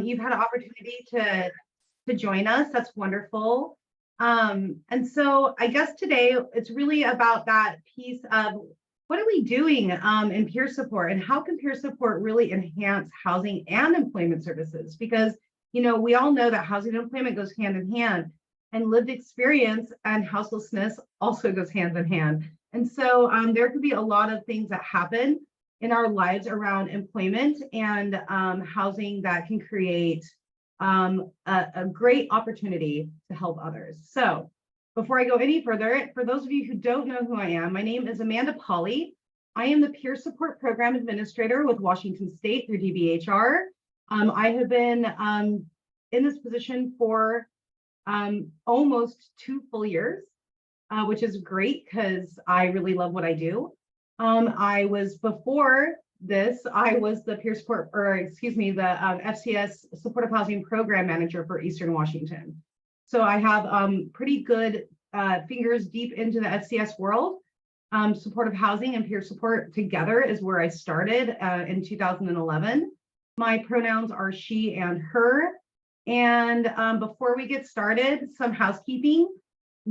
You've had an opportunity to join us. That's wonderful. And so I guess today it's really about that piece of what are we doing in peer support, and how can peer support really enhance housing and employment services? Because, we all know that housing and employment goes hand in hand, and lived experience and houselessness also goes hand in hand. And so there could be a lot of things that happen in our lives around employment and housing that can create a great opportunity to help others. So before I go any further, for those of you who don't know who I am, my name is Amanda Polley. I am the Peer Support Program Administrator with Washington State through DBHR. I have been in this position for almost 2 full years, which is great because I really love what I do. Before this, I was the peer support, the FCS Supportive Housing Program Manager for Eastern Washington. So I have pretty good fingers deep into the FCS world. Supportive housing and peer support together is where I started in 2011. My pronouns are she and her. And before we get started, some housekeeping.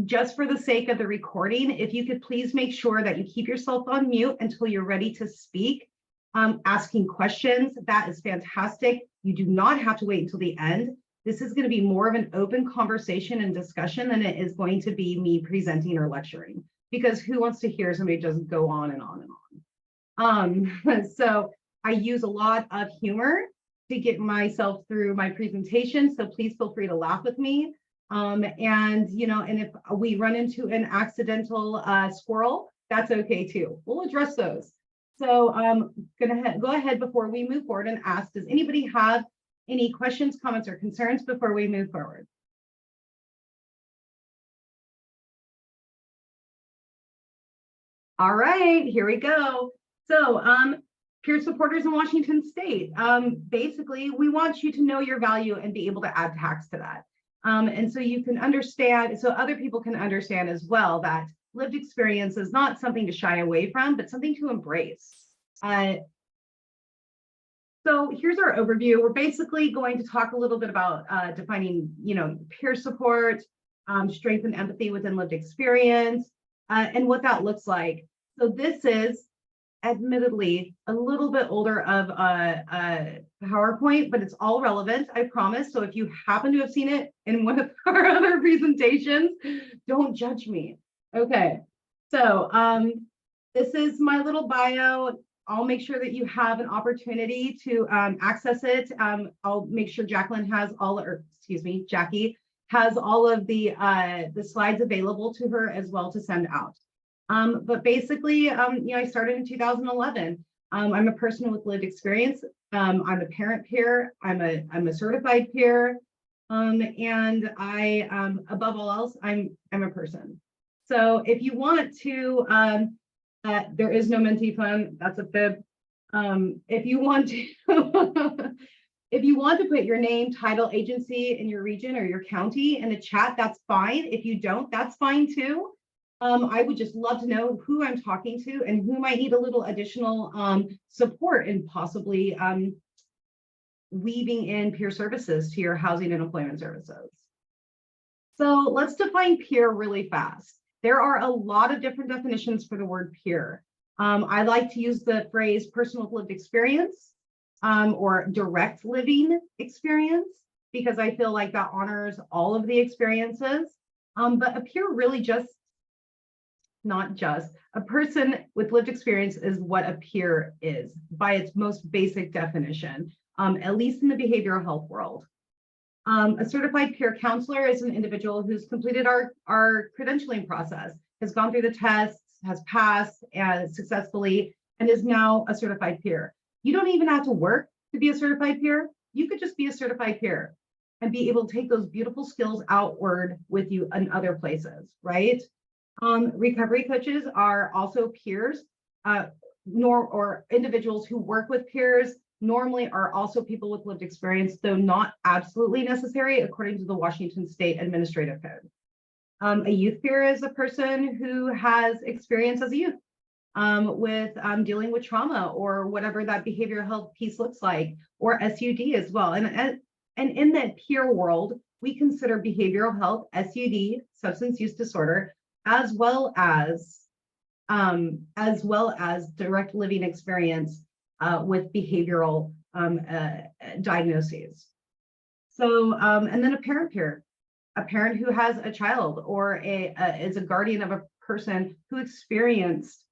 Just for the sake of the recording, if you could please make sure that you keep yourself on mute until you're ready to speak. Asking questions, that is fantastic. You do not have to wait until the end. This is going to be more of an open conversation and discussion than it is going to be me presenting or lecturing, because who wants to hear somebody just go on and on and on. So I use a lot of humor to get myself through my presentation, so please feel free to laugh with me. And if we run into an accidental squirrel, that's okay too. We'll address those. So I'm gonna go ahead before we move forward and ask, does anybody have any questions, comments, or concerns before we move forward? All right, here we go. So peer supporters in Washington State, basically, we want you to know your value and be able to add tax to that. And so you can understand, so other people can understand as well, that lived experience is not something to shy away from, but something to embrace. So here's our overview. We're basically going to talk a little bit about defining, peer support, strength and empathy within lived experience, and what that looks like. So this is admittedly a little bit older of a PowerPoint, but it's all relevant, I promise. So if you happen to have seen it in one of our other presentations, don't judge me. Okay, so this is my little bio. I'll make sure that you have an opportunity to access it. I'll make sure Jackie has all of the slides available to her as well to send out. But basically, I started in 2011. I'm a person with lived experience. I'm a parent peer. I'm a certified peer, and I, above all else, I'm a person. So if you want to, there is no mentee fund. That's a fib. If you want to, if you want to put your name, title, agency in your region or your county in the chat, that's fine. If you don't, that's fine too. I would just love to know who I'm talking to and who might need a little additional support in possibly weaving in peer services to your housing and employment services. So let's define peer really fast. There are a lot of different definitions for the word peer. I like to use the phrase person with lived experience or direct living experience, because I feel like that honors all of the experiences. But a peer really not just a person with lived experience is what a peer is by its most basic definition, at least in the behavioral health world. A certified peer counselor is an individual who's completed our credentialing process, has gone through the tests, has passed successfully, and is now a certified peer. You don't even have to work to be a certified peer. You could just be a certified peer and be able to take those beautiful skills outward with you in other places, right? Recovery coaches are also peers, or individuals who work with peers normally are also people with lived experience, though not absolutely necessary according to the Washington State Administrative Code. A youth peer is a person who has experience as a youth. with dealing with trauma or whatever that behavioral health piece looks like, or SUD as well. And in that peer world, we consider behavioral health, SUD, substance use disorder, as well as direct living experience with behavioral diagnoses. So, and then a parent peer, a parent who has a child or is a guardian of a person who experienced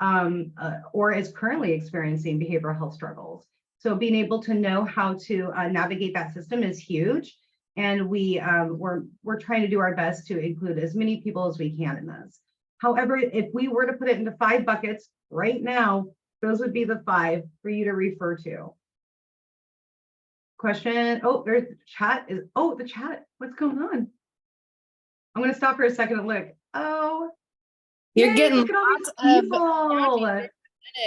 or is currently experiencing behavioral health struggles. So being able to know how to navigate that system is huge. And we're trying to do our best to include as many people as we can in this. However, if we were to put it into 5 buckets right now, those would be the 5 for you to refer to. Question. Oh, there's the chat. The chat. What's going on? I'm going to stop for a second and look. Oh, you're yay, getting look at all these people.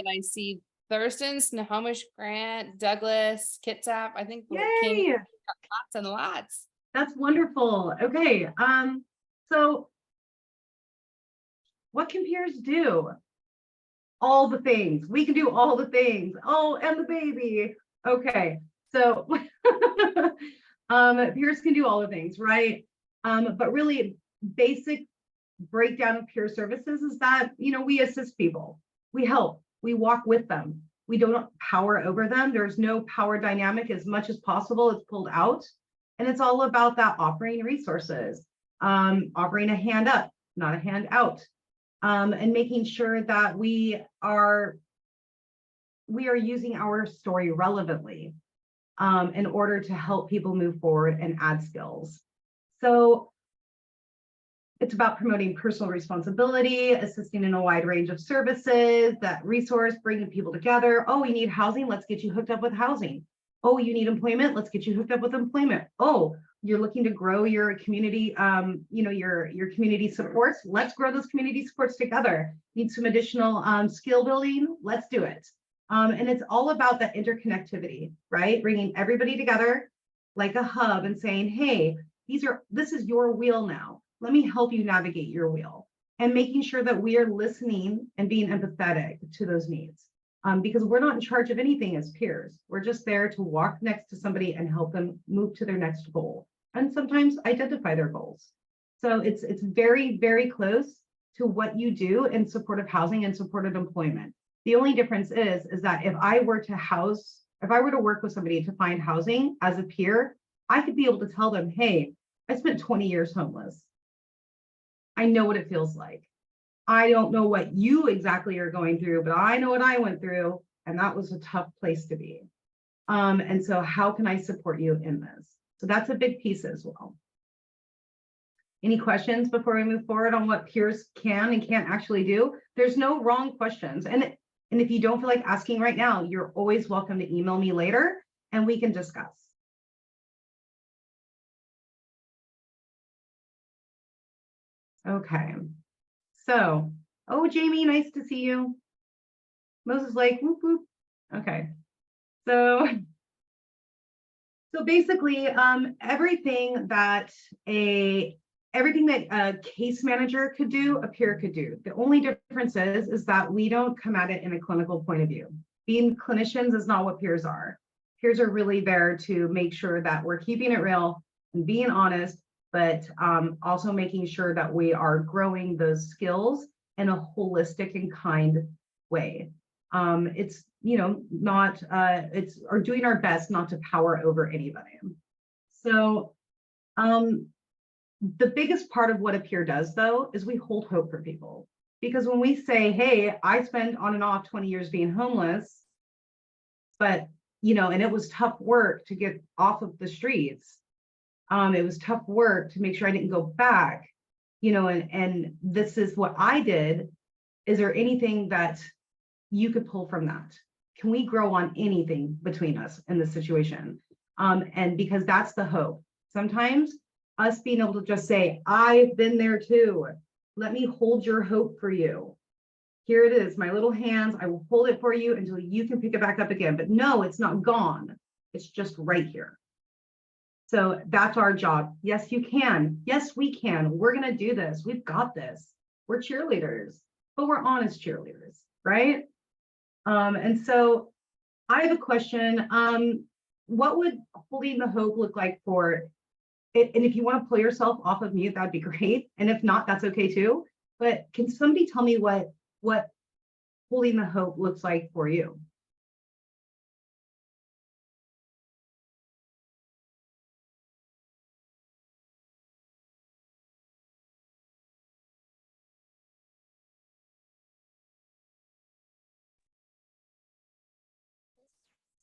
I see Thurston, Snohomish, Grant, Douglas, Kitsap. I think yay. Lots and lots. That's wonderful. Okay. So what can peers do? All the things. We can do all the things. Oh, and the baby. Okay. So peers can do all the things, right? But really basic breakdown of peer services is that, we assist people. We help. We walk with them. We don't power over them. There's no power dynamic. As much as possible, it's pulled out. And it's all about that offering resources, offering a hand up, not a hand out, and making sure that we are using our story relevantly in order to help people move forward and add skills. So it's about promoting personal responsibility, assisting in a wide range of services, that resource, bringing people together. Oh, you need housing? Let's get you hooked up with housing. Oh, you need employment? Let's get you hooked up with employment. Oh, you're looking to grow your community, your community supports. Let's grow those community supports together. Need some additional skill building? Let's do it. And it's all about that interconnectivity, right? Bringing everybody together like a hub and saying, hey, this is your wheel now. Let me help you navigate your wheel, and making sure that we are listening and being empathetic to those needs. Because we're not in charge of anything as peers. We're just there to walk next to somebody and help them move to their next goal, and sometimes identify their goals. So it's very, very close to what you do in supportive housing and supportive employment. The only difference is that if I were to work with somebody to find housing as a peer, I could be able to tell them, hey, I spent 20 years homeless. I know what it feels like. I don't know what you exactly are going through, but I know what I went through, and that was a tough place to be. And so how can I support you in this? So that's a big piece as well. Any questions before we move forward on what peers can and can't actually do? There's no wrong questions. And if you don't feel like asking right now, you're always welcome to email me later and we can discuss. Okay. So, oh, Jamie, nice to see you. Moses like, whoop, whoop. Okay. So basically, everything that a case manager could do, a peer could do. The only difference is that we don't come at it in a clinical point of view. Being clinicians is not what peers are. Peers are really there to make sure that we're keeping it real and being honest, but also making sure that we are growing those skills in a holistic and kind way. It's or doing our best not to power over anybody. So the biggest part of what a peer does, though, is we hold hope for people. Because when we say, hey, I spent on and off 20 years being homeless, but, and it was tough work to get off of the streets. It was tough work to make sure I didn't go back, and this is what I did. Is there anything that you could pull from that? Can we grow on anything between us in this situation? And because that's the hope. Sometimes us being able to just say, I've been there too. Let me hold your hope for you. Here it is, my little hands. I will hold it for you until you can pick it back up again. But no, it's not gone. It's just right here. So that's our job. Yes, you can. Yes, we can. We're going to do this. We've got this. We're cheerleaders, but we're honest cheerleaders, right? And so I have a question. What would holding the hope look like for it? And if you want to pull yourself off of mute, that'd be great. And if not, that's okay too. But can somebody tell me what holding the hope looks like for you?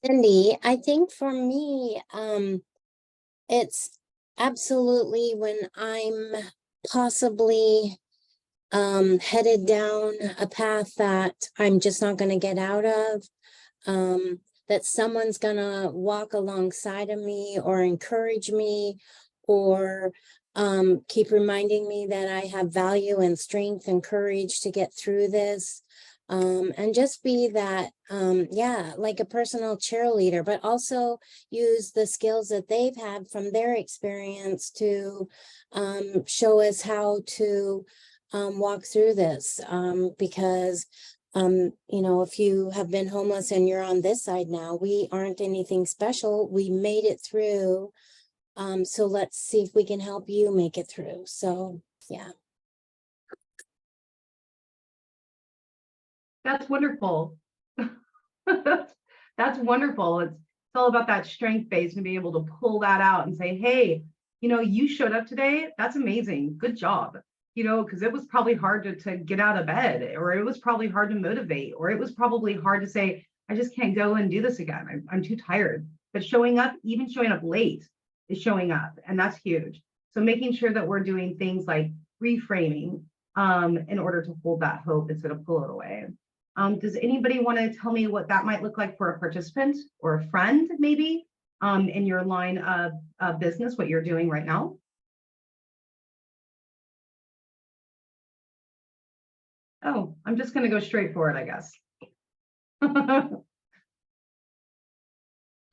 Cindy, I think for me, it's absolutely when I'm possibly headed down a path that I'm just not going to get out of, that someone's going to walk alongside of me or encourage me or keep reminding me that I have value and strength and courage to get through this. And just be that, yeah, like a personal cheerleader, but also use the skills that they've had from their experience to show us how to walk through this. Because, you know, if you have been homeless and you're on this side now, we aren't anything special. We made it through. So let's see if we can help you make it through. So, yeah. That's wonderful. That's wonderful. It's all about that strength base and being able to pull that out and say, hey, you know, you showed up today. That's amazing. Good job. You know, because it was probably hard to get out of bed, or it was probably hard to motivate, or it was probably hard to say, I just can't go and do this again. I'm too tired. But showing up, even showing up late, is showing up. And that's huge. So making sure that we're doing things like reframing in order to hold that hope instead of pull it away. Does anybody want to tell me what that might look like for a participant or a friend, maybe, in your line of business, what you're doing right now? Oh, I'm just going to go straight for it, I guess. Darn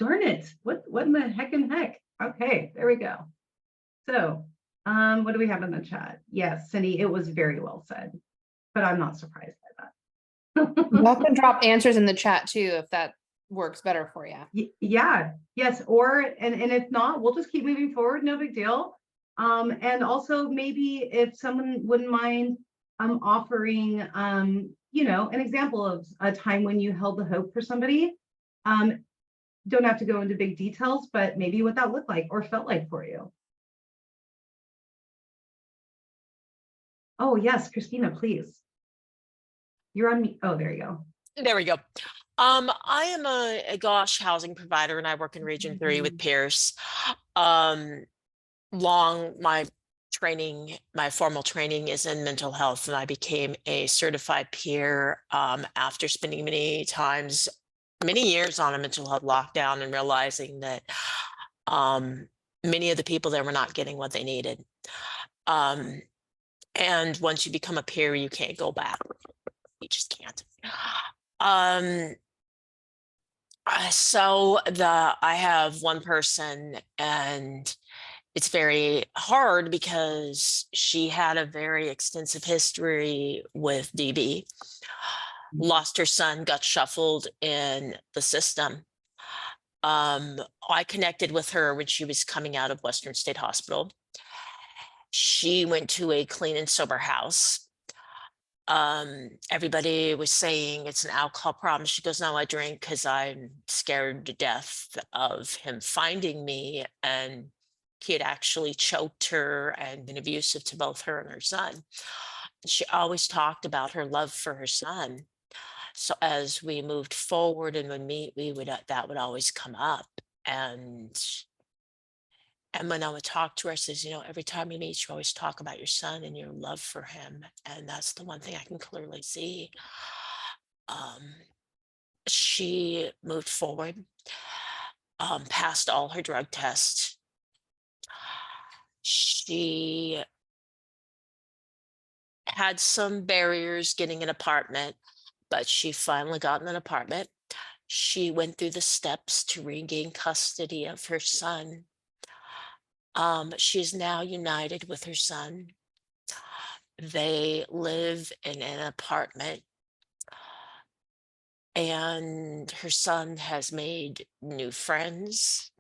it. What in the heck? Okay, there we go. So, what do we have in the chat? Yes, Cindy, it was very well said, but I'm not surprised by that. Y'all can drop answers in the chat too, if that works better for you. Yeah, yes, or, and if not, we'll just keep moving forward, no big deal. And also maybe if someone wouldn't mind offering, you know, an example of a time when you held the hope for somebody. Don't have to go into big details, but maybe what that looked like or felt like for you. Oh, yes, Christina, please. You're on me. Oh, there you go. There we go. I am a GOSH housing provider and I work in Region 3 with Pierce. My formal training is in mental health, and I became a certified peer after spending many years on a mental health lockdown and realizing that many of the people there were not getting what they needed. And once you become a peer, you can't go back. You just can't. So I have one person, and it's very hard because she had a very extensive history with DB, lost her son, got shuffled in the system. I connected with her when she was coming out of Western State Hospital. She went to a clean and sober house. Everybody was saying it's an alcohol problem. She goes, no, I drink because I'm scared to death of him finding me. And he had actually choked her and been abusive to both her and her son. She always talked about her love for her son. So as we moved forward and would meet, that would always come up. And when I would talk to her, I says, you know, every time you meet, you always talk about your son and your love for him. And that's the one thing I can clearly see. She moved forward, passed all her drug tests. She had some barriers getting an apartment, but she finally got an apartment. She went through the steps to regain custody of her son. She is now united with her son. They live in an apartment and her son has made new friends.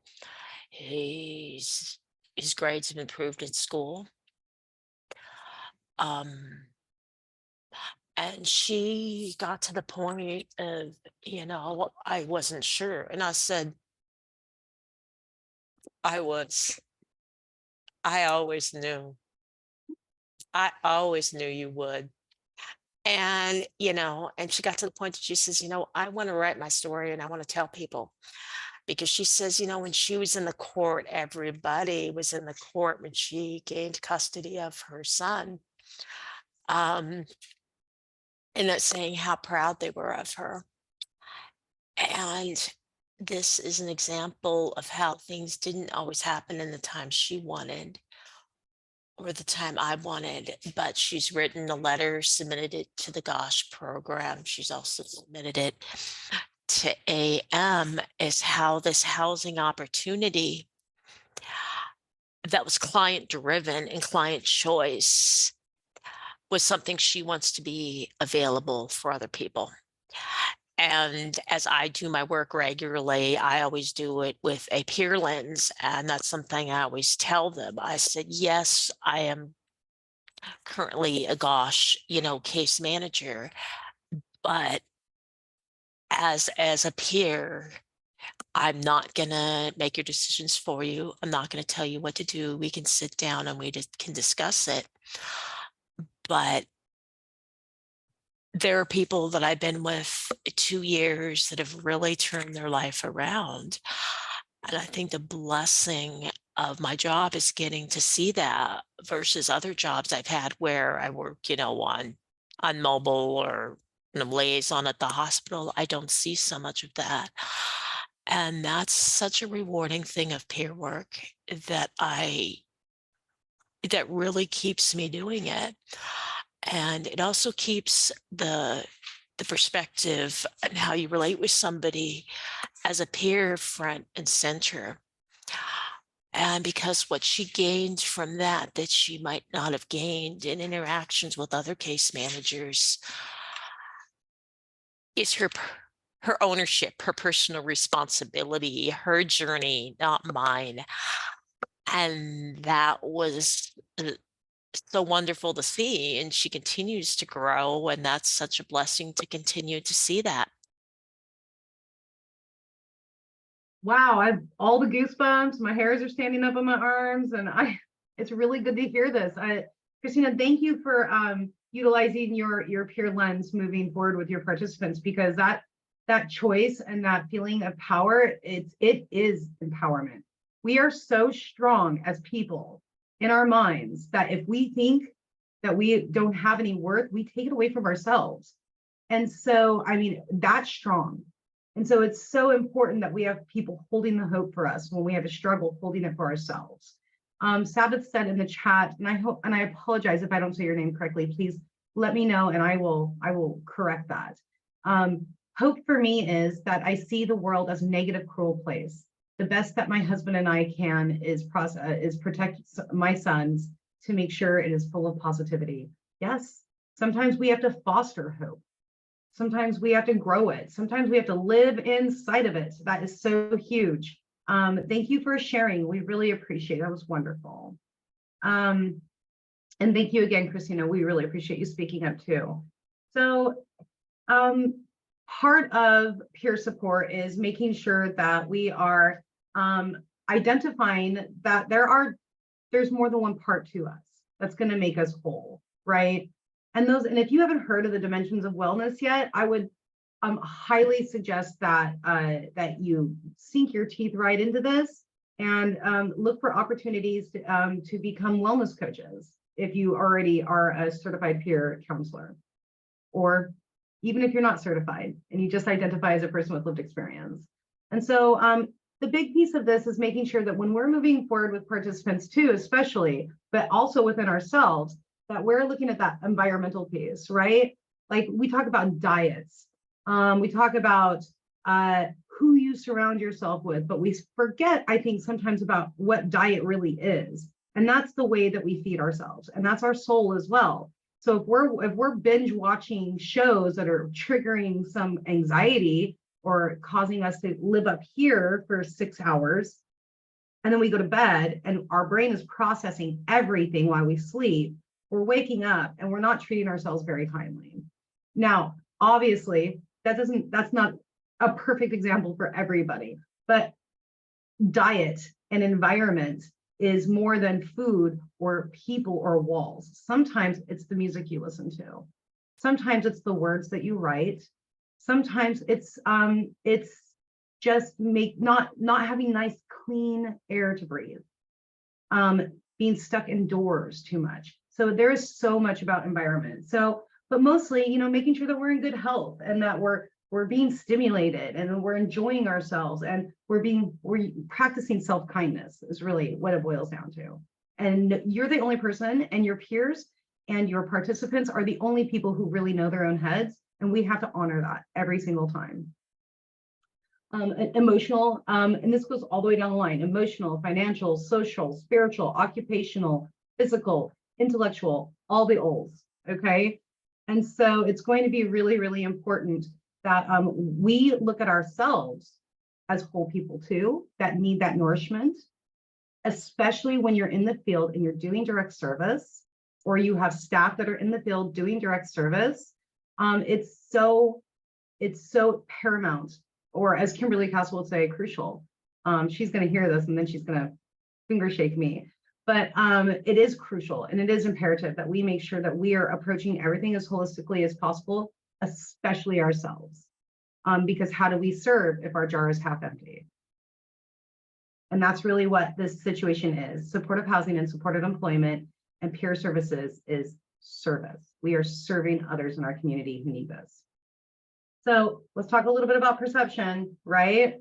His grades have improved in school. Um, and she got to the point of, I wasn't sure. And I said, I was. I always knew. I always knew you would. And, and she got to the point that she says, I want to write my story and I want to tell people. Because she says, when she was in the court, everybody was in the court when she gained custody of her son. And that's saying how proud they were of her. And this is an example of how things didn't always happen in the time she wanted or the time I wanted, but she's written a letter, submitted it to the GOSH program. She's also submitted it to AM, is how this housing opportunity that was client driven and client choice was something she wants to be available for other people. And as I do my work regularly, I always do it with a peer lens. And that's something I always tell them. I said, yes, I am currently a GOSH, case manager, but as a peer, I'm not going to make your decisions for you. I'm not going to tell you what to do. We can sit down and we just can discuss it. But there are people that I've been with 2 years that have really turned their life around. And I think the blessing of my job is getting to see that versus other jobs I've had where I work, on mobile or liaison at the hospital. I don't see so much of that. And that's such a rewarding thing of peer work that really keeps me doing it. And it also keeps the perspective and how you relate with somebody as a peer front and center. And because what she gained from that she might not have gained in interactions with other case managers is her ownership, her personal responsibility, her journey, not mine. And that was so wonderful to see. And she continues to grow. And that's such a blessing to continue to see that. Wow, I have all the goosebumps. My hairs are standing up on my arms, and it's really good to hear this. Christina, thank you for utilizing your peer lens moving forward with your participants, because that choice and that feeling of power, it is empowerment. We are so strong as people in our minds that if we think that we don't have any worth, we take it away from ourselves. And so, that's strong. And so it's so important that we have people holding the hope for us when we have a struggle, holding it for ourselves. Sabbath said in the chat, and I apologize if I don't say your name correctly, please let me know and I will correct that. Hope for me is that I see the world as a negative, cruel place. The best that my husband and I can is protect my sons to make sure it is full of positivity. Yes, sometimes we have to foster hope. Sometimes we have to grow it. Sometimes we have to live inside of it. That is so huge. Thank you for sharing. We really appreciate it. That was wonderful. And thank you again, Christina. We really appreciate you speaking up too. So part of peer support is making sure that we are identifying that there's more than one part to us that's going to make us whole, right? And if you haven't heard of the dimensions of wellness yet, I would highly suggest that you sink your teeth right into this and look for opportunities to become wellness coaches if you already are a certified peer counselor, or even if you're not certified and you just identify as a person with lived experience. And so the big piece of this is making sure that when we're moving forward with participants too, especially, but also within ourselves, that we're looking at that environmental piece, right? Like we talk about diets, we talk about who you surround yourself with, but we forget, I think, sometimes about what diet really is. And that's the way that we feed ourselves. And that's our soul as well. So if we're binge watching shows that are triggering some anxiety or causing us to live up here for 6 hours, and then we go to bed and our brain is processing everything while we sleep, we're waking up and we're not treating ourselves very kindly. Now, obviously, that's not a perfect example for everybody, but diet and environment is more than food or people or walls. Sometimes it's the music you listen to. Sometimes it's the words that you write. Sometimes it's just not having nice clean air to breathe. Being stuck indoors too much. So there is so much about environment. So, but mostly, making sure that we're in good health and that we're being stimulated and we're enjoying ourselves and we're practicing self-kindness is really what it boils down to. And you're the only person, and your peers and your participants are the only people who really know their own heads. And we have to honor that every single time. Emotional, and this goes all the way down the line: emotional, financial, social, spiritual, occupational, physical, intellectual, all the O's. Okay. And so it's going to be really, really important that we look at ourselves as whole people too, that need that nourishment, especially when you're in the field and you're doing direct service, or you have staff that are in the field doing direct service. It's so paramount, or as Kimberly Castle would say, crucial. She's going to hear this and then she's going to finger shake me. But it is crucial and it is imperative that we make sure that we are approaching everything as holistically as possible, especially ourselves. Because how do we serve if our jar is half empty? And that's really what this situation is. Supportive housing and supported employment and peer services is service. We are serving others in our community who need this. So let's talk a little bit about perception, right?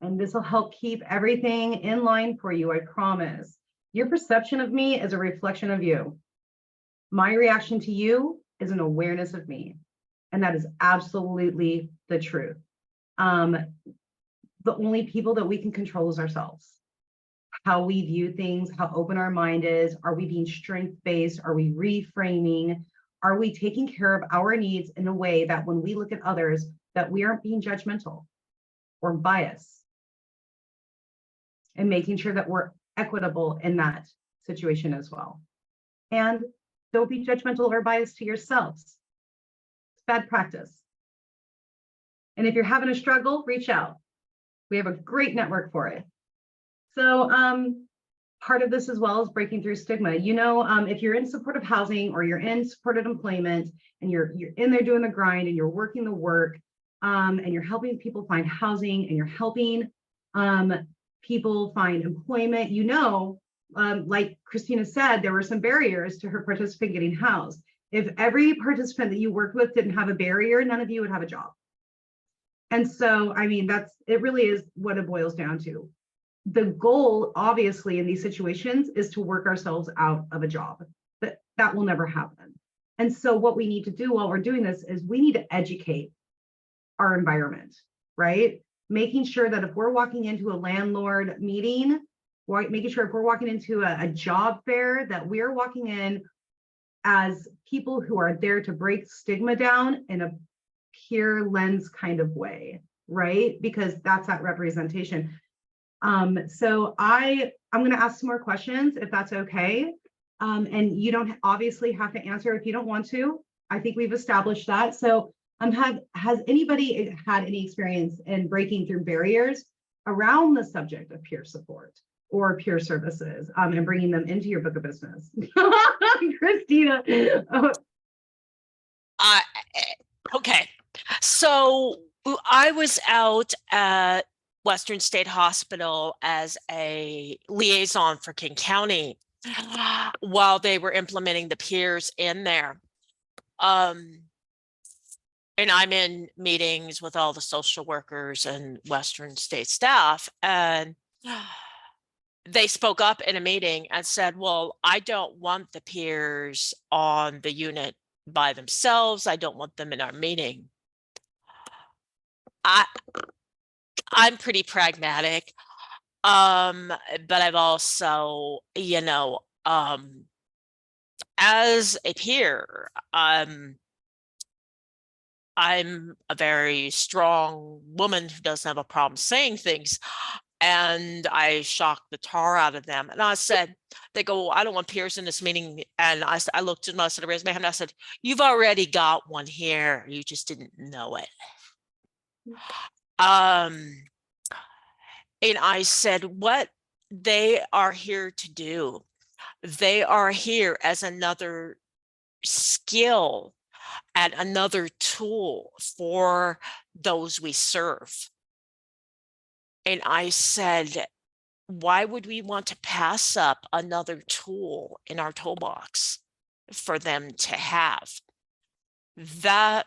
And this will help keep everything in line for you, I promise. Your perception of me is a reflection of you. My reaction to you is an awareness of me. And that is absolutely the truth. The only people that we can control is ourselves. How we view things, how open our mind is. Are we being strength-based? Are we reframing? Are we taking care of our needs in a way that when we look at others, that we aren't being judgmental or biased? And making sure that we're equitable in that situation as well. And don't be judgmental or biased to yourselves. It's bad practice. And if you're having a struggle, reach out. We have a great network for it. So part of this as well is breaking through stigma. If you're in supportive housing or you're in supported employment and you're in there doing the grind and you're working the work and you're helping people find housing and you're helping people find employment, like Christina said, there were some barriers to her participant getting housed. If every participant that you worked with didn't have a barrier, none of you would have a job. And so, it really is what it boils down to. The goal, obviously, in these situations is to work ourselves out of a job, but that will never happen. And so what we need to do while we're doing this is we need to educate our environment, right? Making sure that if we're walking into a landlord meeting, making sure if we're walking into a job fair, that we're walking in as people who are there to break stigma down in a peer lens kind of way, right? Because that's that representation. So I'm going to ask some more questions if that's okay. And you don't obviously have to answer if you don't want to. I think we've established that. So has anybody had any experience in breaking through barriers around the subject of peer support or peer services and bringing them into your book of business? Christina. Okay. So I was out at Western State Hospital as a liaison for King County while they were implementing the peers in there. And I'm in meetings with all the social workers and Western State staff, and they spoke up in a meeting and said, well, I don't want the peers on the unit by themselves. I don't want them in our meeting. I'm pretty pragmatic, but I've also, as as a peer, I'm a very strong woman who doesn't have a problem saying things. And I shocked the tar out of them. And I said, they go, well, I don't want peers in this meeting. And I looked at them, I said, I raised my hand, and I said, you've already got one here. You just didn't know it. And I said, what they are here to do, they are here as another skill and another tool for those we serve. And I said, why would we want to pass up another tool in our toolbox for them to have? That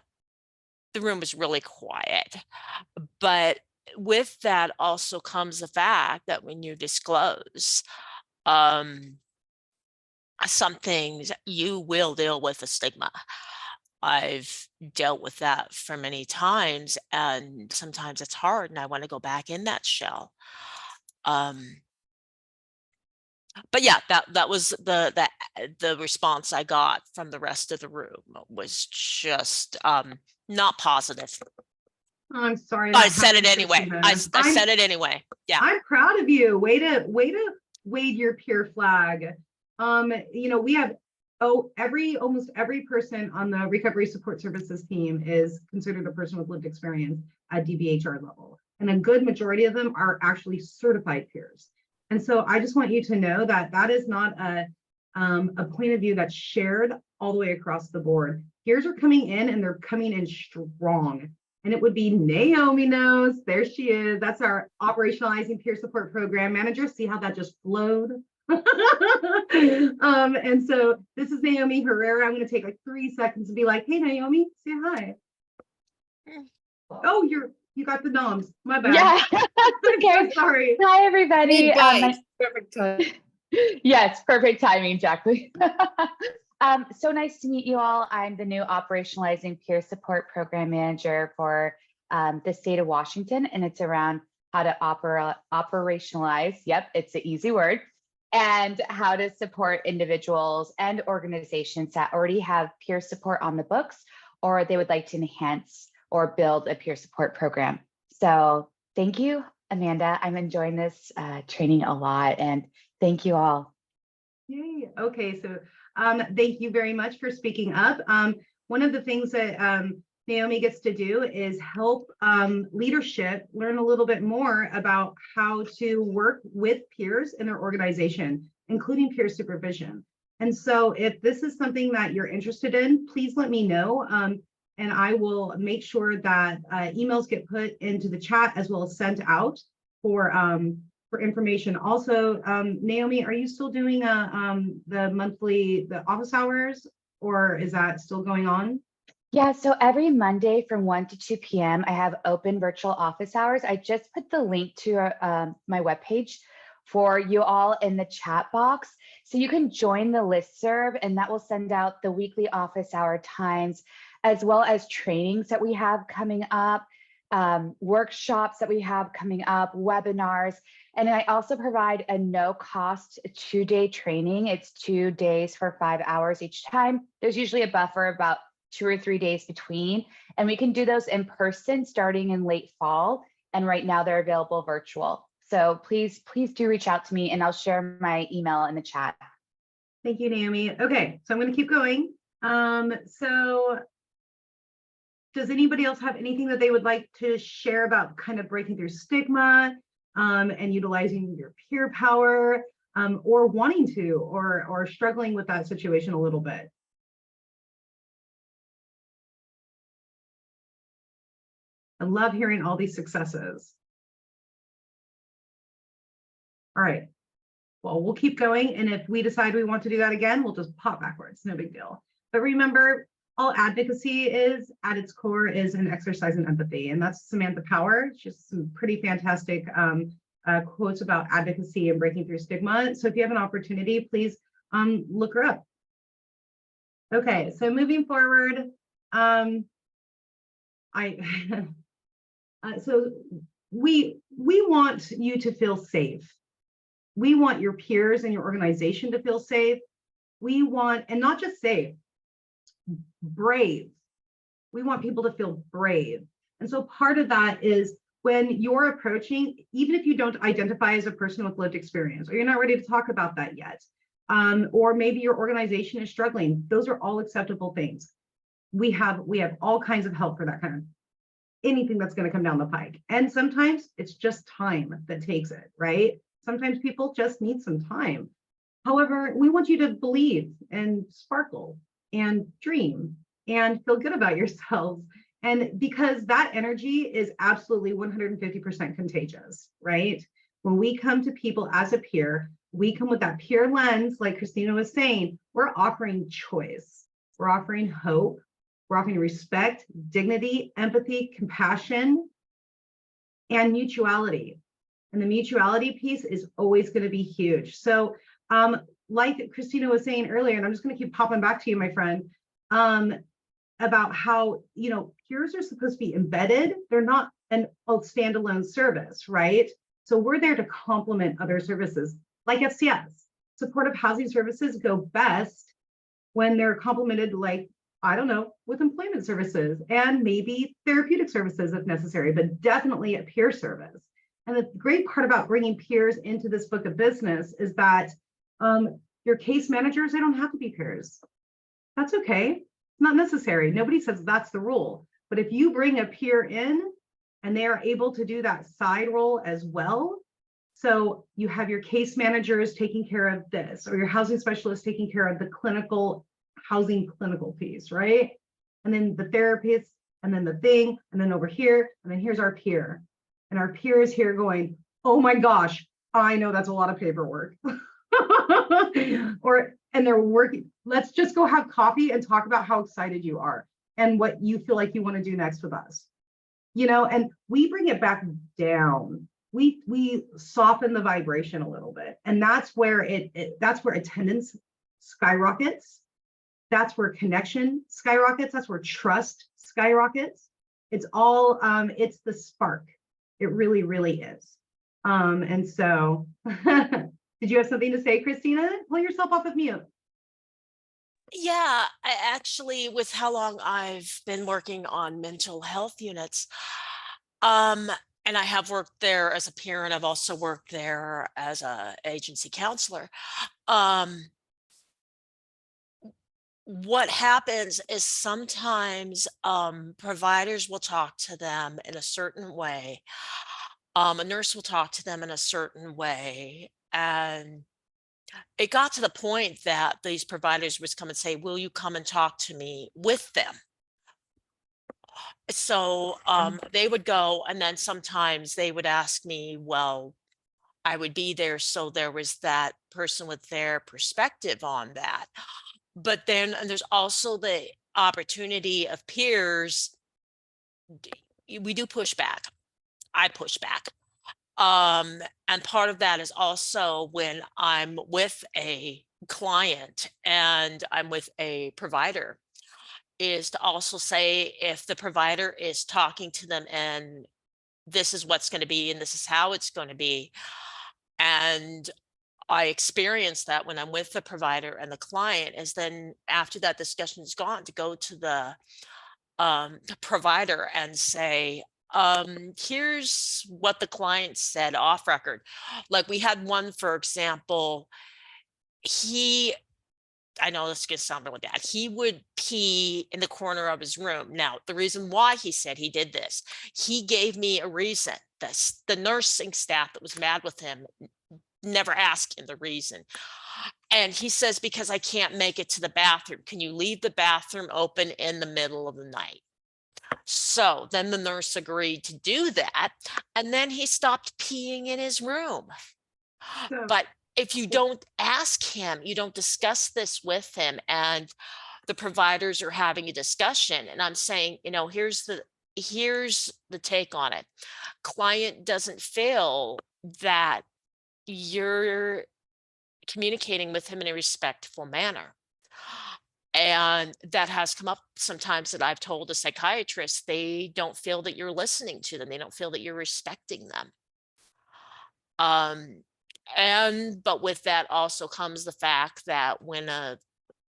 the room was really quiet. But with that also comes the fact that when you disclose some things, you will deal with a stigma. I've dealt with that for many times, and sometimes it's hard, and I want to go back in that shell. But yeah, that was the response I got from the rest of the room was just not positive. I'm sorry. I said it anyway. I said it anyway. Yeah. I'm proud of you. Way to wave your peer flag. You know, we have almost every person on the recovery support services team is considered a person with lived experience at DBHR level. And a good majority of them are actually certified peers. And so I just want you to know that that is not a point of view that's shared all the way across the board. Peers are coming in and they're coming in strong. And it would be Naomi knows, there she is. That's our operationalizing peer support program manager. See how that just flowed? And so this is Naomi Herrera. I'm going to take like 3 seconds to be like, hey, Naomi, say hi. Oh, you got the noms. My bad. Yeah. Okay. Sorry. Hi, everybody. Perfect time. Yes, perfect timing, Jacqueline. So nice to meet you all. I'm the new Operationalizing Peer Support Program Manager for the state of Washington, and it's around how to operationalize. Yep, it's an easy word. And how to support individuals and organizations that already have peer support on the books, or they would like to enhance or build a peer support program. So thank you, Amanda. I'm enjoying this training a lot, and thank you all. Yay. Okay, so thank you very much for speaking up. One of the things that Naomi gets to do is help leadership learn a little bit more about how to work with peers in their organization, including peer supervision. And so if this is something that you're interested in, please let me know. And I will make sure that emails get put into the chat as well as sent out for information. Also, Naomi, are you still doing the office hours, or is that still going on? Yeah, so every Monday from 1 to 2 p.m. I have open virtual office hours. I just put the link to my webpage for you all in the chat box. So you can join the listserv, and that will send out the weekly office hour times, as well as trainings that we have coming up, workshops that we have coming up, webinars. And I also provide a no-cost 2-day training. It's 2 days for 5 hours each time. There's usually a buffer about 2 or 3 days between, and we can do those in person starting in late fall. And right now they're available virtual. So please do reach out to me, and I'll share my email in the chat. Thank you, Naomi. Okay, so I'm going to keep going. So does anybody else have anything that they would like to share about kind of breaking through stigma and utilizing your peer power, or wanting to, or struggling with that situation a little bit? I love hearing all these successes. All right, well, we'll keep going. And if we decide we want to do that again, we'll just pop backwards, no big deal. But remember, all advocacy is, at its core, is an exercise in empathy. And that's Samantha Power. Just some pretty fantastic quotes about advocacy and breaking through stigma. So if you have an opportunity, please look her up. Okay, so moving forward, so we want you to feel safe. We want your peers and your organization to feel safe. We want, and not just safe, brave. We want people to feel brave. And so part of that is when you're approaching, even if you don't identify as a person with lived experience, or you're not ready to talk about that yet, or maybe your organization is struggling, those are all acceptable things. We have all kinds of help for that kind of anything that's going to come down the pike. And sometimes it's just time that takes it, right? Sometimes people just need some time. However, we want you to believe and sparkle and dream and feel good about yourselves. And because that energy is absolutely 150% contagious, right? When we come to people as a peer, we come with that peer lens, like Christina was saying, we're offering choice, we're offering hope, we're offering respect, dignity, empathy, compassion, and mutuality. And the mutuality piece is always going to be huge. So like Christina was saying earlier, and I'm just going to keep popping back to you, my friend, about how, you know, peers are supposed to be embedded. They're not a standalone service, right? So we're there to complement other services like FCS. Supportive housing services go best when they're complemented, like, I don't know, with employment services and maybe therapeutic services if necessary, but definitely a peer service. And the great part about bringing peers into this book of business is that your case managers, they don't have to be peers. That's okay. It's not necessary. Nobody says that's the rule. But if you bring a peer in and they are able to do that side role as well, so you have your case managers taking care of this, or your housing specialist taking care of the housing clinical piece, right? And then the therapist, and then the thing, and then over here, and then here's our peer. And our peer is here going, oh my gosh, I know that's a lot of paperwork. And they're working. Let's just go have coffee and talk about how excited you are and what you feel like you want to do next with us. You know, and we bring it back down. We soften the vibration a little bit. And that's where that's where attendance skyrockets. That's where connection skyrockets. That's where trust skyrockets. It's all, it's the spark. It really, really is. And so, did you have something to say, Christina? Pull yourself off of mute. Yeah, I actually, with how long I've been working on mental health units, and I have worked there as a peer, and I've also worked there as a agency counselor. What happens is sometimes providers will talk to them in a certain way. A nurse will talk to them in a certain way. And it got to the point that these providers would come and say, will you come and talk to me with them? So they would go, and then sometimes they would ask me, well, I would be there. So there was that person with their perspective on that. But then there's also the opportunity of peers. We do push back. I push back. And part of that is also when I'm with a client and I'm with a provider, is to also say, if the provider is talking to them and this is what's going to be and this is how it's going to be, and I experience that when I'm with the provider and the client, is then after that discussion is gone, to go to the provider and say, here's what the client said off record. Like we had one, for example, I know this is going to sound really bad. He would pee in the corner of his room. Now, the reason why he said he did this, he gave me a reason. The nursing staff that was mad with him never asked him the reason. And he says, because I can't make it to the bathroom. Can you leave the bathroom open in the middle of the night? So then the nurse agreed to do that. And then he stopped peeing in his room. But if you don't ask him, you don't discuss this with him, and the providers are having a discussion, and I'm saying, you know, here's the take on it. Client doesn't feel that you're communicating with him in a respectful manner. And that has come up sometimes, that I've told a psychiatrist, they don't feel that you're listening to them. They don't feel that you're respecting them. But with that also comes the fact that when a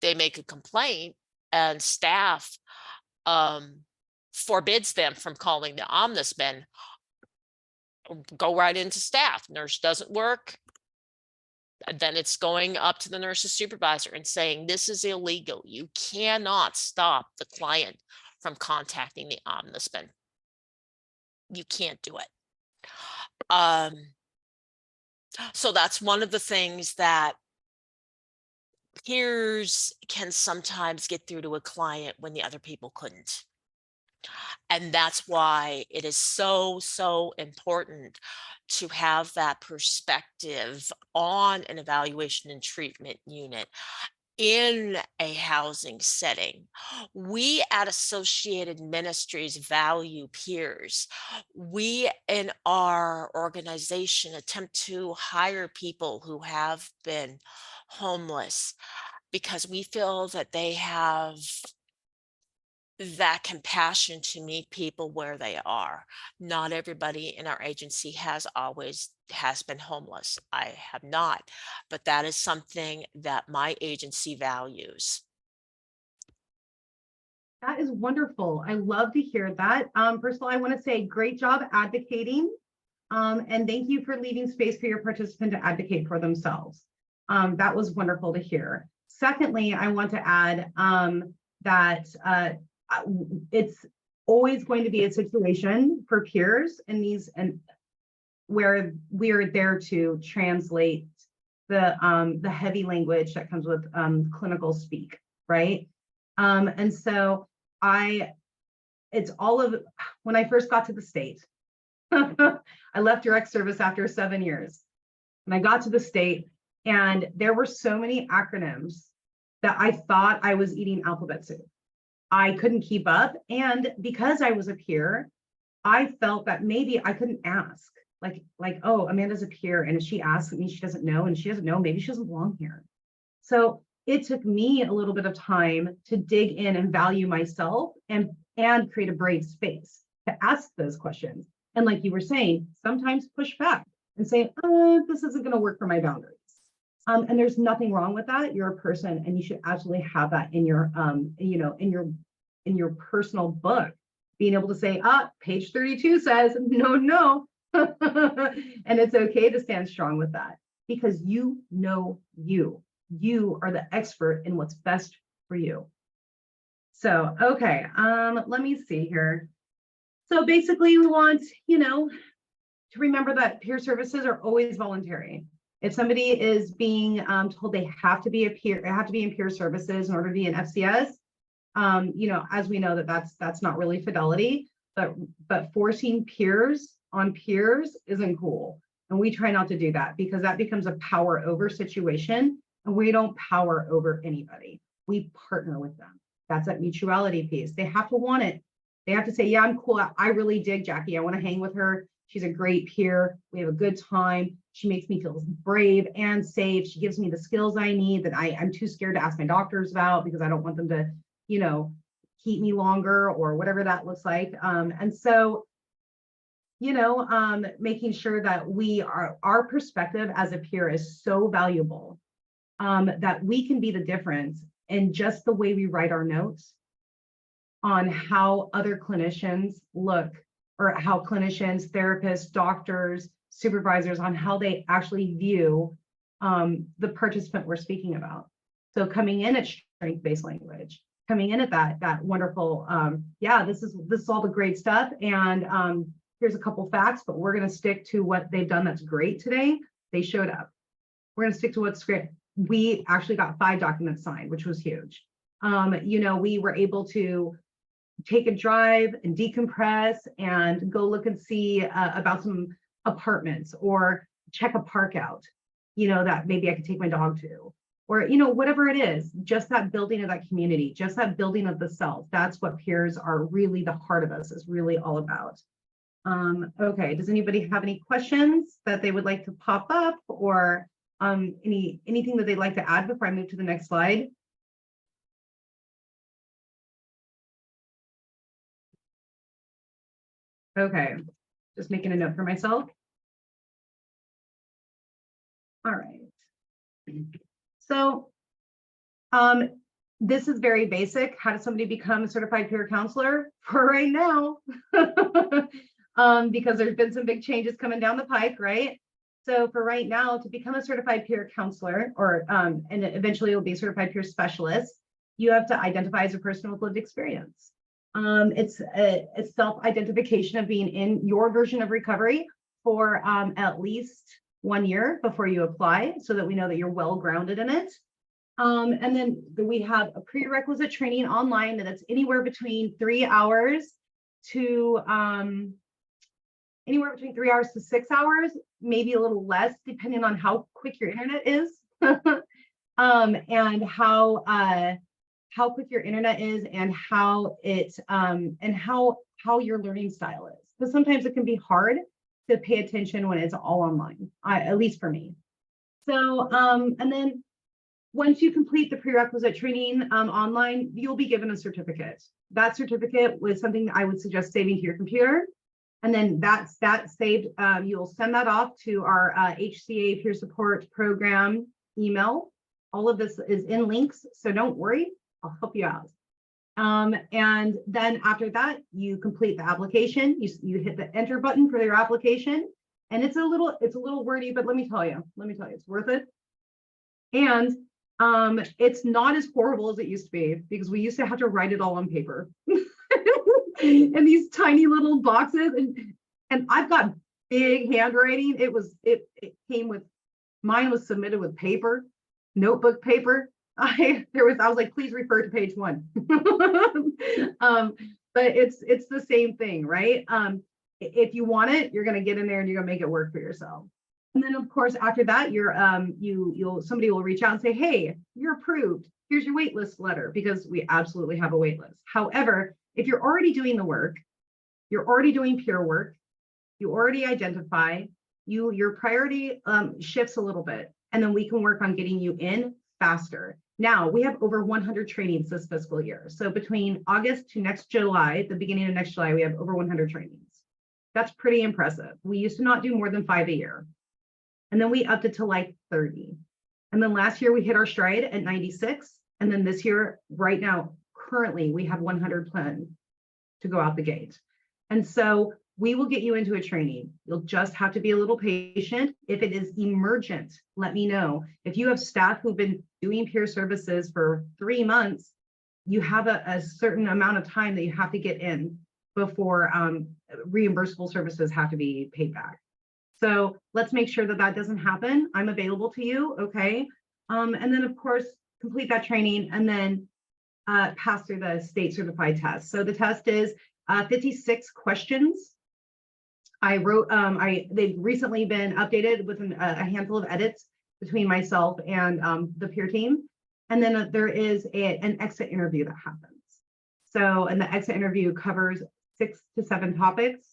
they make a complaint and staff forbids them from calling the ombudsman, go right into staff. Nurse doesn't work, then it's going up to the nurse's supervisor and saying, this is illegal. You cannot stop the client from contacting the ombudsman. You can't do it. So that's one of the things that peers can sometimes get through to a client when the other people couldn't. And that's why it is so, so important to have that perspective on an evaluation and treatment unit in a housing setting. We at Associated Ministries value peers. We in our organization attempt to hire people who have been homeless because we feel that they have that compassion to meet people where they are. Not everybody in our agency has been homeless. I have not, but that is something that my agency values. That is wonderful. I love to hear that. First of all, I want to say great job advocating. And thank you for leaving space for your participant to advocate for themselves. That was wonderful to hear. Secondly, I want to add that it's always going to be a situation for peers in these, and where we are there to translate the heavy language that comes with clinical speak, right? And so it's all of, when I first got to the state, I left direct service after 7 years, and I got to the state, and there were so many acronyms that I thought I was eating alphabet soup. I couldn't keep up. And because I was a peer, I felt that maybe I couldn't ask, like, oh, Amanda's a peer, and if she asks, it means she doesn't know, and she doesn't know, maybe she doesn't belong here. So it took me a little bit of time to dig in and value myself and create a brave space to ask those questions. And like you were saying, sometimes push back and say, this isn't going to work for my boundaries. And there's nothing wrong with that. You're a person, and you should absolutely have that in your, in your personal book, being able to say, page 32 says, no. And it's okay to stand strong with that, because you are the expert in what's best for you. So, okay, let me see here. So basically we want, to remember that peer services are always voluntary. If somebody is being told they have to be a peer, have to be in peer services in order to be an FCS, as we know that's not really fidelity, but forcing peers on peers isn't cool. And we try not to do that, because that becomes a power over situation, and we don't power over anybody. We partner with them. That's that mutuality piece. They have to want it. They have to say, yeah, I'm cool. I really dig Jackie. I want to hang with her. She's a great peer. We have a good time. She makes me feel brave and safe. She gives me the skills I need that I'm too scared to ask my doctors about, because I don't want them to, keep me longer or whatever that looks like. And so, making sure that our perspective as a peer is so valuable, that we can be the difference in just the way we write our notes on how other clinicians look, or how clinicians, therapists, doctors, supervisors, on how they actually view the participant we're speaking about. So coming in at strength-based language, coming in at that wonderful, this is all the great stuff, and here's a couple facts, but we're going to stick to what they've done that's great today. They showed up. We're going to stick to what's great. We actually got 5 documents signed, which was huge. We were able to take a drive and decompress and go look and see about some apartments, or check a park out, that maybe I could take my dog to, or, whatever it is, just that building of that community, just that building of the self. That's what peers are really, the heart of us is really all about. Okay, does anybody have any questions that they would like to pop up, or anything that they'd like to add before I move to the next slide? Okay, just making a note for myself. All right. So this is very basic. How does somebody become a certified peer counselor for right now? Because there's been some big changes coming down the pike, right? So for right now, to become a certified peer counselor, or and eventually it'll be a certified peer specialist, you have to identify as a person with lived experience. It's a self-identification of being in your version of recovery for at least 1 year before you apply, so that we know that you're well grounded in it. And then we have a prerequisite training online that's anywhere between 3 hours to 6 hours, maybe a little less, depending on how quick your internet is, and how quick your internet is, and how it and how your learning style is. Because sometimes it can be hard to pay attention when it's all online, at least for me. So and then once you complete the prerequisite training online, you'll be given a certificate. That certificate was something I would suggest saving to your computer. And then that's saved. You'll send that off to our HCA peer support program email. All of this is in links, so don't worry, I'll help you out. And then after that, you complete the application. You hit the enter button for your application, and it's a little wordy, but let me tell you, it's worth it. And it's not as horrible as it used to be, because we used to have to write it all on paper in these tiny little boxes, and I've got big handwriting. It came with, mine was submitted with paper, notebook paper. I was like, please refer to page 1. But it's the same thing, right? If you want it, you're going to get in there and you're going to make it work for yourself. And then of course, after that, somebody will reach out and say, hey, you're approved. Here's your wait list letter, because we absolutely have a wait list. However, if you're already doing the work, you're already doing peer work, you already identify, your priority shifts a little bit, and then we can work on getting you in faster. Now, we have over 100 trainings this fiscal year. So between August to next July, the beginning of next July, we have over 100 trainings. That's pretty impressive. We used to not do more than 5 a year. And then we upped it to like 30. And then last year we hit our stride at 96. And then this year, right now, currently, we have 100 planned to go out the gate. And so we will get you into a training. You'll just have to be a little patient. If it is emergent, let me know. If you have staff who've been doing peer services for 3 months, you have a certain amount of time that you have to get in before reimbursable services have to be paid back. So let's make sure that that doesn't happen. I'm available to you, okay? And then of course, complete that training and then pass through the state certified test. So the test is 56 questions. I wrote, they've recently been updated with a handful of edits between myself and the peer team. And then there is an exit interview that happens. So, and the exit interview covers 6 to 7 topics.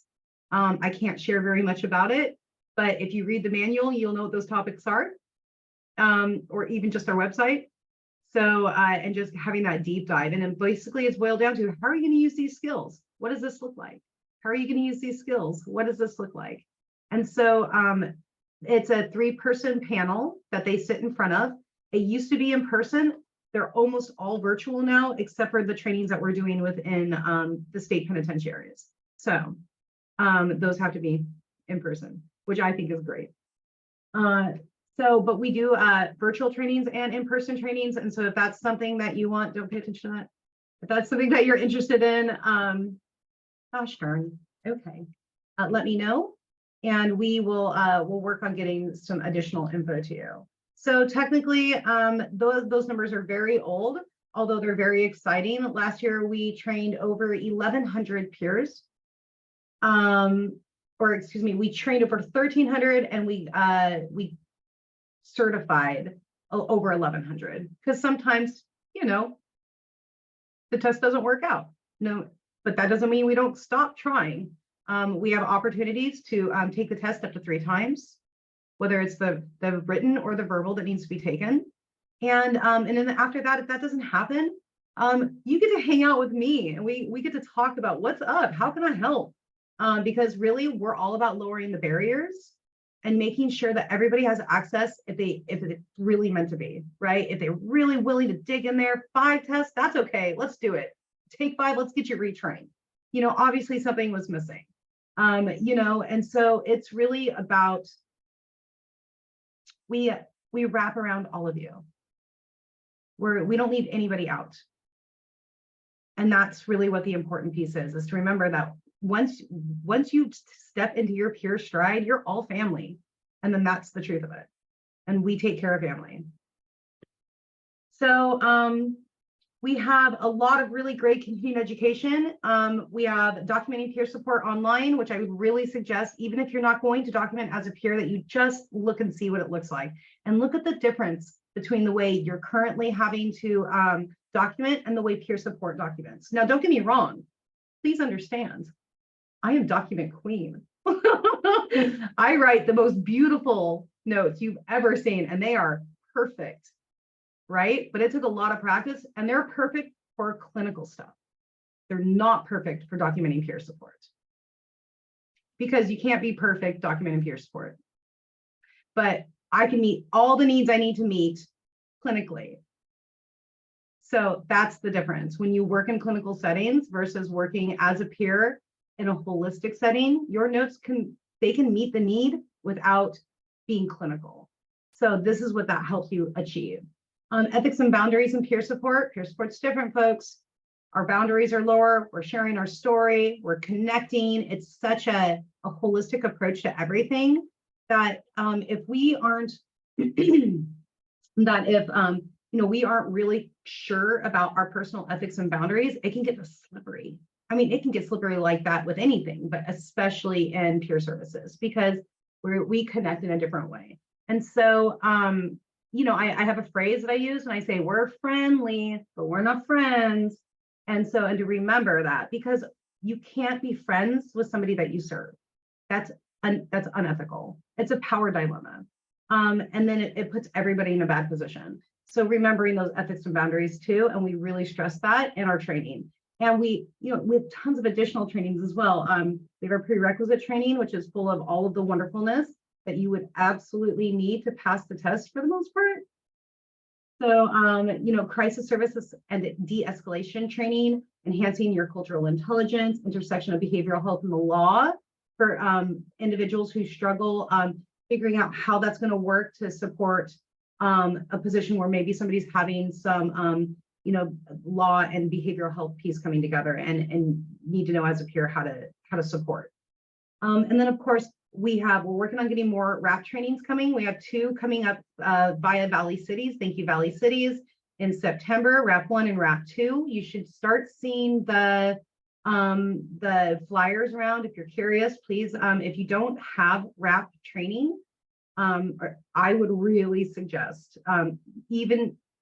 I can't share very much about it, but if you read the manual, you'll know what those topics are, or even just our website. So, and just having that deep dive. And then basically it's boiled down to, how are you going to use these skills? What does this look like? How are you going to use these skills? What does this look like? And so it's a 3-person panel that they sit in front of. It used to be in person. They're almost all virtual now, except for the trainings that we're doing within the state penitentiaries. So those have to be in person, which I think is great. But we do virtual trainings and in-person trainings. And so if that's something that you want, don't pay attention to that. If that's something that you're interested in, gosh darn, okay. Let me know, and we will we'll work on getting some additional info to you. So technically, those numbers are very old, although they're very exciting. Last year, we trained over 1,100 peers. Or excuse me, we trained over 1,300, and we certified over 1,100. Because sometimes, you know, the test doesn't work out. No, but that doesn't mean we don't stop trying. We have opportunities to take the test up to 3 times, whether it's the written or the verbal that needs to be taken. And then after that, if that doesn't happen, you get to hang out with me, and we get to talk about what's up, how can I help? Because really, we're all about lowering the barriers and making sure that everybody has access if it's really meant to be, right? If they're really willing to dig in there, 5 tests, that's okay. Let's do it. Take 5, let's get you retrained. You know, obviously something was missing. You know, and so it's really about, we wrap around all of you. We don't leave anybody out. And that's really what the important piece is to remember that once you step into your pure stride, you're all family. And then that's the truth of it. And we take care of family. So we have a lot of really great continuing education. We have documenting peer support online, which I would really suggest, even if you're not going to document as a peer, that you just look and see what it looks like. And look at the difference between the way you're currently having to document and the way peer support documents. Now, don't get me wrong. Please understand, I am document queen. I write the most beautiful notes you've ever seen, and they are perfect, right? But it took a lot of practice, and they're perfect for clinical stuff. They're not perfect for documenting peer support, because you can't be perfect documenting peer support. But I can meet all the needs I need to meet clinically. So that's the difference. When you work in clinical settings versus working as a peer in a holistic setting, your notes can meet the need without being clinical. So this is what that helps you achieve. Ethics and boundaries and peer support. Peer support's different, folks. Our boundaries are lower. We're sharing our story. We're connecting. It's such a holistic approach to everything that if we aren't, we aren't really sure about our personal ethics and boundaries, it can get slippery. I mean, it can get slippery like that with anything, but especially in peer services, because we connect in a different way. And so, I have a phrase that I use when I say we're friendly, but we're not friends. And to remember that, because you can't be friends with somebody that you serve. That's unethical. It's a power dilemma. And then it puts everybody in a bad position. So remembering those ethics and boundaries too, and we really stress that in our training. And we have tons of additional trainings as well. We have our prerequisite training, which is full of all of the wonderfulness that you would absolutely need to pass the test for the most part. So, crisis services and de-escalation training, enhancing your cultural intelligence, intersection of behavioral health and the law for individuals who struggle, figuring out how that's going to work to support a position where maybe somebody's having some, law and behavioral health piece coming together and need to know as a peer how to support. And then, of course, we're working on getting more RAP trainings coming. We have 2 coming up via Valley Cities. Thank you, Valley Cities. In September, RAP 1 and RAP 2. You should start seeing the flyers around. If you're curious, please, if you don't have RAP training, I would really suggest,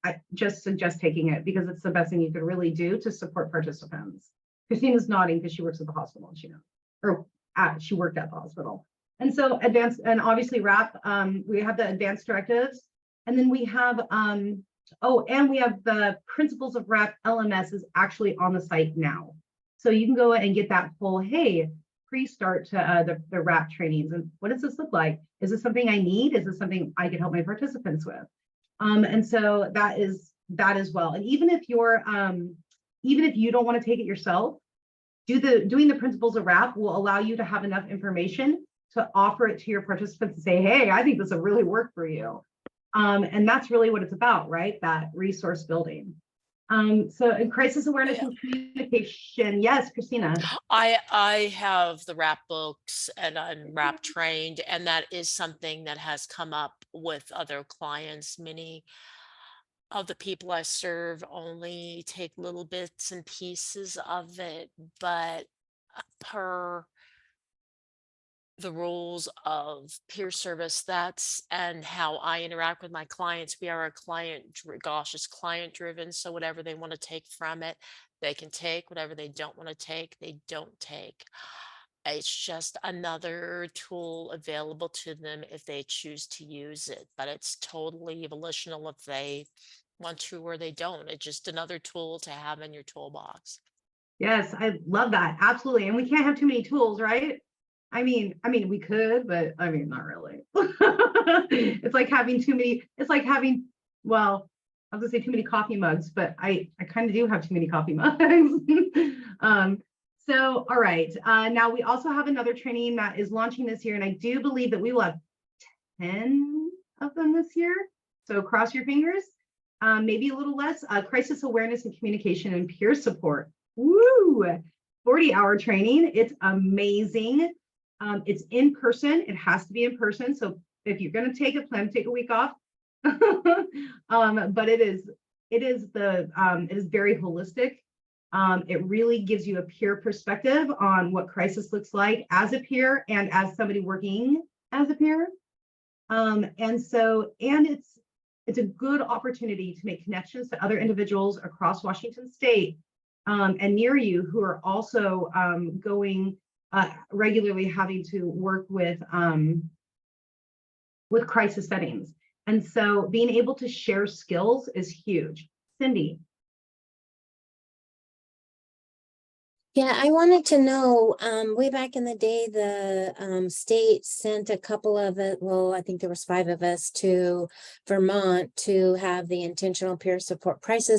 I just suggest taking it, because it's the best thing you could really do to support participants. Christina's nodding because she works at the hospital, and she worked at the hospital. And so advanced, and obviously RAP, we have the advanced directives, and then we have, and we have the principles of RAP LMS is actually on the site now. So you can go and get that full, pre-start to the RAP trainings. And what does this look like? Is this something I need? Is this something I can help my participants with? And so that is as well. And even if you don't want to take it yourself, doing the principles of RAP will allow you to have enough information to offer it to your participants and say, hey, I think this will really work for you. And that's really what it's about, right? That resource building. So in crisis awareness and communication, yes, Christina. I have the RAP books and I'm RAP trained, and that is something that has come up with other clients. Many of the people I serve only take little bits and pieces of it, but per the rules of peer service, and how I interact with my clients. We are it's client driven. So whatever they want to take from it, they can take. Whatever they don't want to take, they don't take. It's just another tool available to them if they choose to use it, but it's totally volitional if they want to or they don't. It's just another tool to have in your toolbox. Yes, I love that. Absolutely. And we can't have too many tools, right? I mean, we could, but I mean, not really. It's like having too many, it's like having, well, I was gonna say too many coffee mugs, but I kind of do have too many coffee mugs. So, all right. Now we also have another training that is launching this year, and I do believe that we will have 10 of them this year. So cross your fingers. Maybe a little less. Crisis awareness and communication and peer support. Woo! 40-hour training. It's amazing. It's in person. It has to be in person. So if you're going to take it, plan to take a week off. But it is very holistic. It really gives you a peer perspective on what crisis looks like as a peer and as somebody working as a peer. And it's a good opportunity to make connections to other individuals across Washington State and near you who are also going regularly having to work with crisis settings. And so being able to share skills is huge. Cindy. Yeah, I wanted to know, way back in the day, the state sent a couple of it, well, I think there was 5 of us to Vermont to have the intentional peer support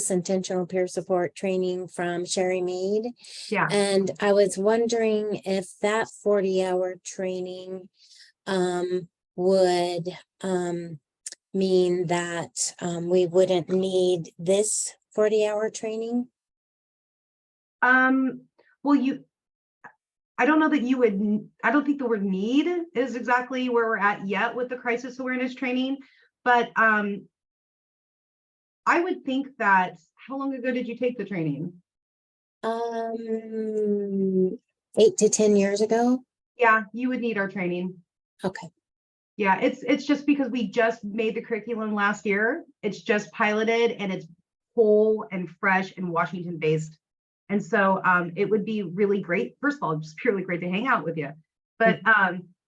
intentional peer support training from Sherry Mead. Yeah. And I was wondering if that 40-hour training would mean that we wouldn't need this 40-hour training. Well, I don't know that you would, I don't think the word need is exactly where we're at yet with the crisis awareness training, but I would think that, how long ago did you take the training? 8 to 10 years ago. Yeah, you would need our training. Okay. Yeah, it's just because we just made the curriculum last year. It's just piloted and it's whole and fresh and Washington based. And so it would be really great. First of all, just purely great to hang out with you. But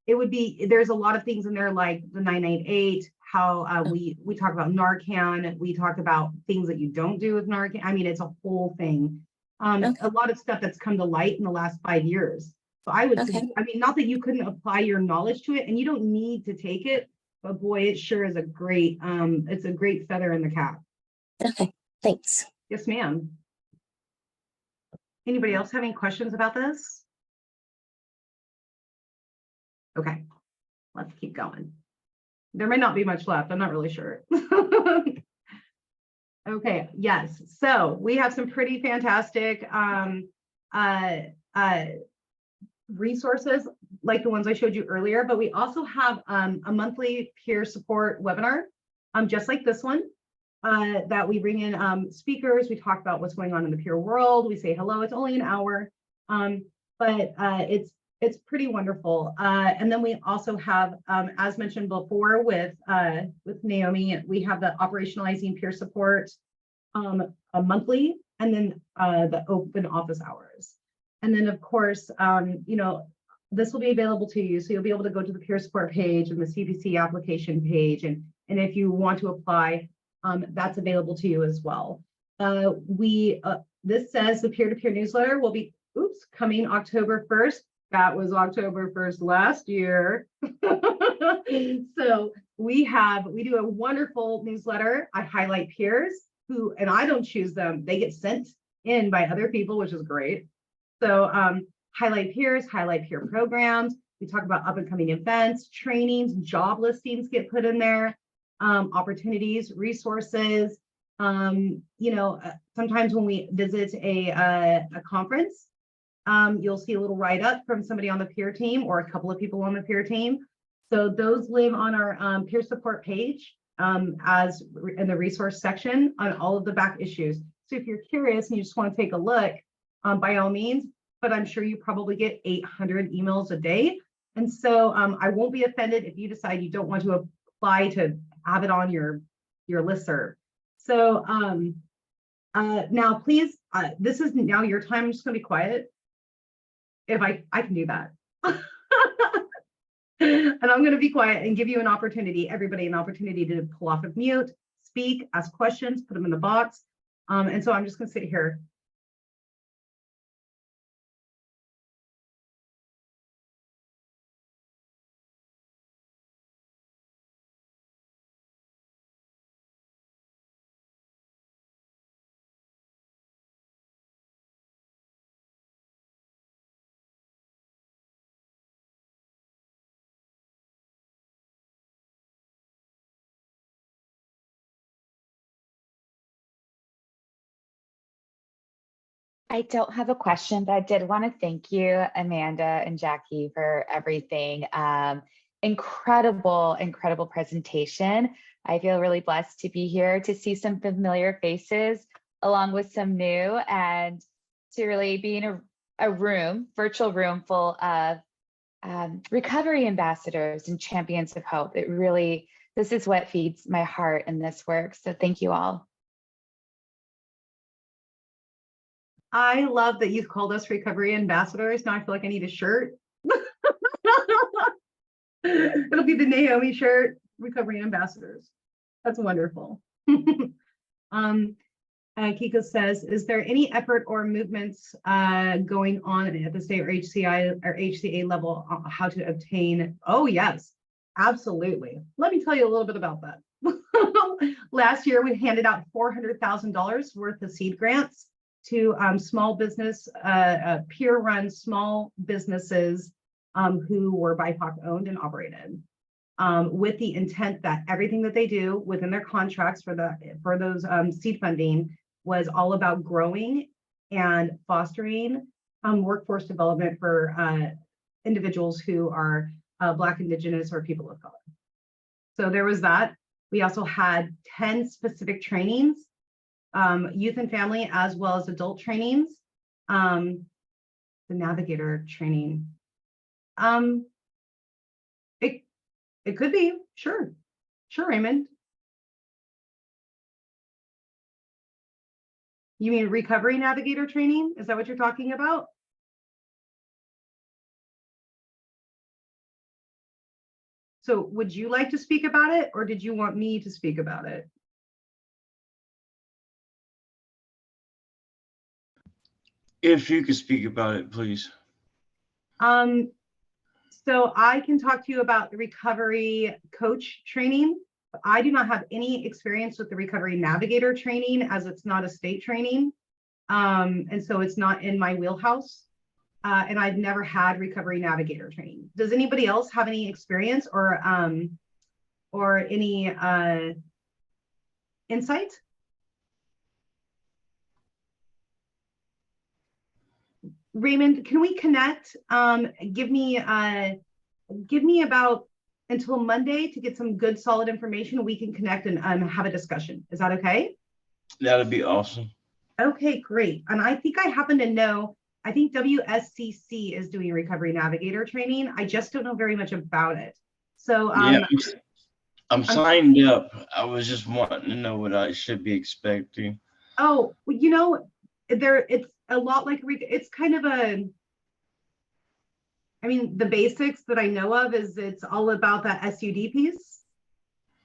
it would be, there's a lot of things in there like the 998, how we talk about Narcan. We talk about things that you don't do with Narcan. I mean, it's a whole thing. A lot of stuff that's come to light in the last 5 years. So I would, I mean, not that you couldn't apply your knowledge to it and you don't need to take it, but boy, it sure is a great, it's a great feather in the cap. Okay, thanks. Yes, ma'am. Anybody else have any questions about this? Okay, let's keep going. There may not be much left. I'm not really sure. Okay, yes. So we have some pretty fantastic resources like the ones I showed you earlier, but we also have a monthly peer support webinar, just like this one. That we bring in speakers, we talk about what's going on in the peer world, we say hello, it's only an hour, but it's pretty wonderful. And then we also have, as mentioned before with Naomi, we have the operationalizing peer support a monthly, and then the open office hours. And then of course, you know, this will be available to you. So you'll be able to go to the peer support page and the CPC application page. And if you want to apply, that's available to you as well. This says the peer-to-peer newsletter will be, coming October 1st. That was October 1st last year. So we do a wonderful newsletter. I highlight peers who, and I don't choose them. They get sent in by other people, which is great. So highlight peers, highlight peer programs. We talk about up and coming events, trainings, job listings get put in there. Opportunities, resources. You know, sometimes when we visit a conference, you'll see a little write-up from somebody on the peer team or a couple of people on the peer team. So those live on our peer support page as in the resource section on all of the back issues. So if you're curious and you just want to take a look, by all means, but I'm sure you probably get 800 emails a day. And so I won't be offended if you decide you don't want to apply to have it on your listserv. So now please, this is now your time. I'm just going to be quiet. If I can do that. And I'm going to be quiet and give you an opportunity, everybody an opportunity to pull off of mute, speak, ask questions, put them in the box. And so I'm just going to sit here. I don't have a question, but I did want to thank you, Amanda and Jackie, for everything. Incredible presentation. I feel really blessed to be here to see some familiar faces along with some new, and to really be in a virtual room full of recovery ambassadors and champions of hope. This is what feeds my heart in this work. So thank you all. I love that you've called us recovery ambassadors. Now I feel like I need a shirt. It'll be the Naomi shirt, recovery ambassadors. That's wonderful. Kiko says, is there any effort or movements going on at the state or HCA level on how to obtain? Oh, yes, absolutely. Let me tell you a little bit about that. Last year, we handed out $400,000 worth of seed grants to small business, peer-run small businesses who were BIPOC owned and operated, with the intent that everything that they do within their contracts for those seed funding was all about growing and fostering workforce development for individuals who are Black, Indigenous, or people of color. So there was that. We also had 10 specific trainings, youth and family, as well as adult trainings. The navigator training. It could be, sure, Raymond. You mean recovery navigator training? Is that what you're talking about? So would you like to speak about it, or did you want me to speak about it? If you could speak about it, please. So I can talk to you about the recovery coach training. I do not have any experience with the recovery navigator training, as it's not a state training. And so it's not in my wheelhouse. And I've never had recovery navigator training. Does anybody else have any experience or any insight? Raymond, can we connect? Give me about until Monday to get some good solid information. We can connect and have a discussion. Is that okay? That'd be awesome. Okay, great. And I think I happen to know, I think WSCC is doing recovery navigator training. I just don't know very much about it. So yeah, I'm signed up. I was just wanting to know what I should be expecting. Oh, you know, it's a lot like, it's kind of a, I mean, the basics that I know of is it's all about that SUD piece,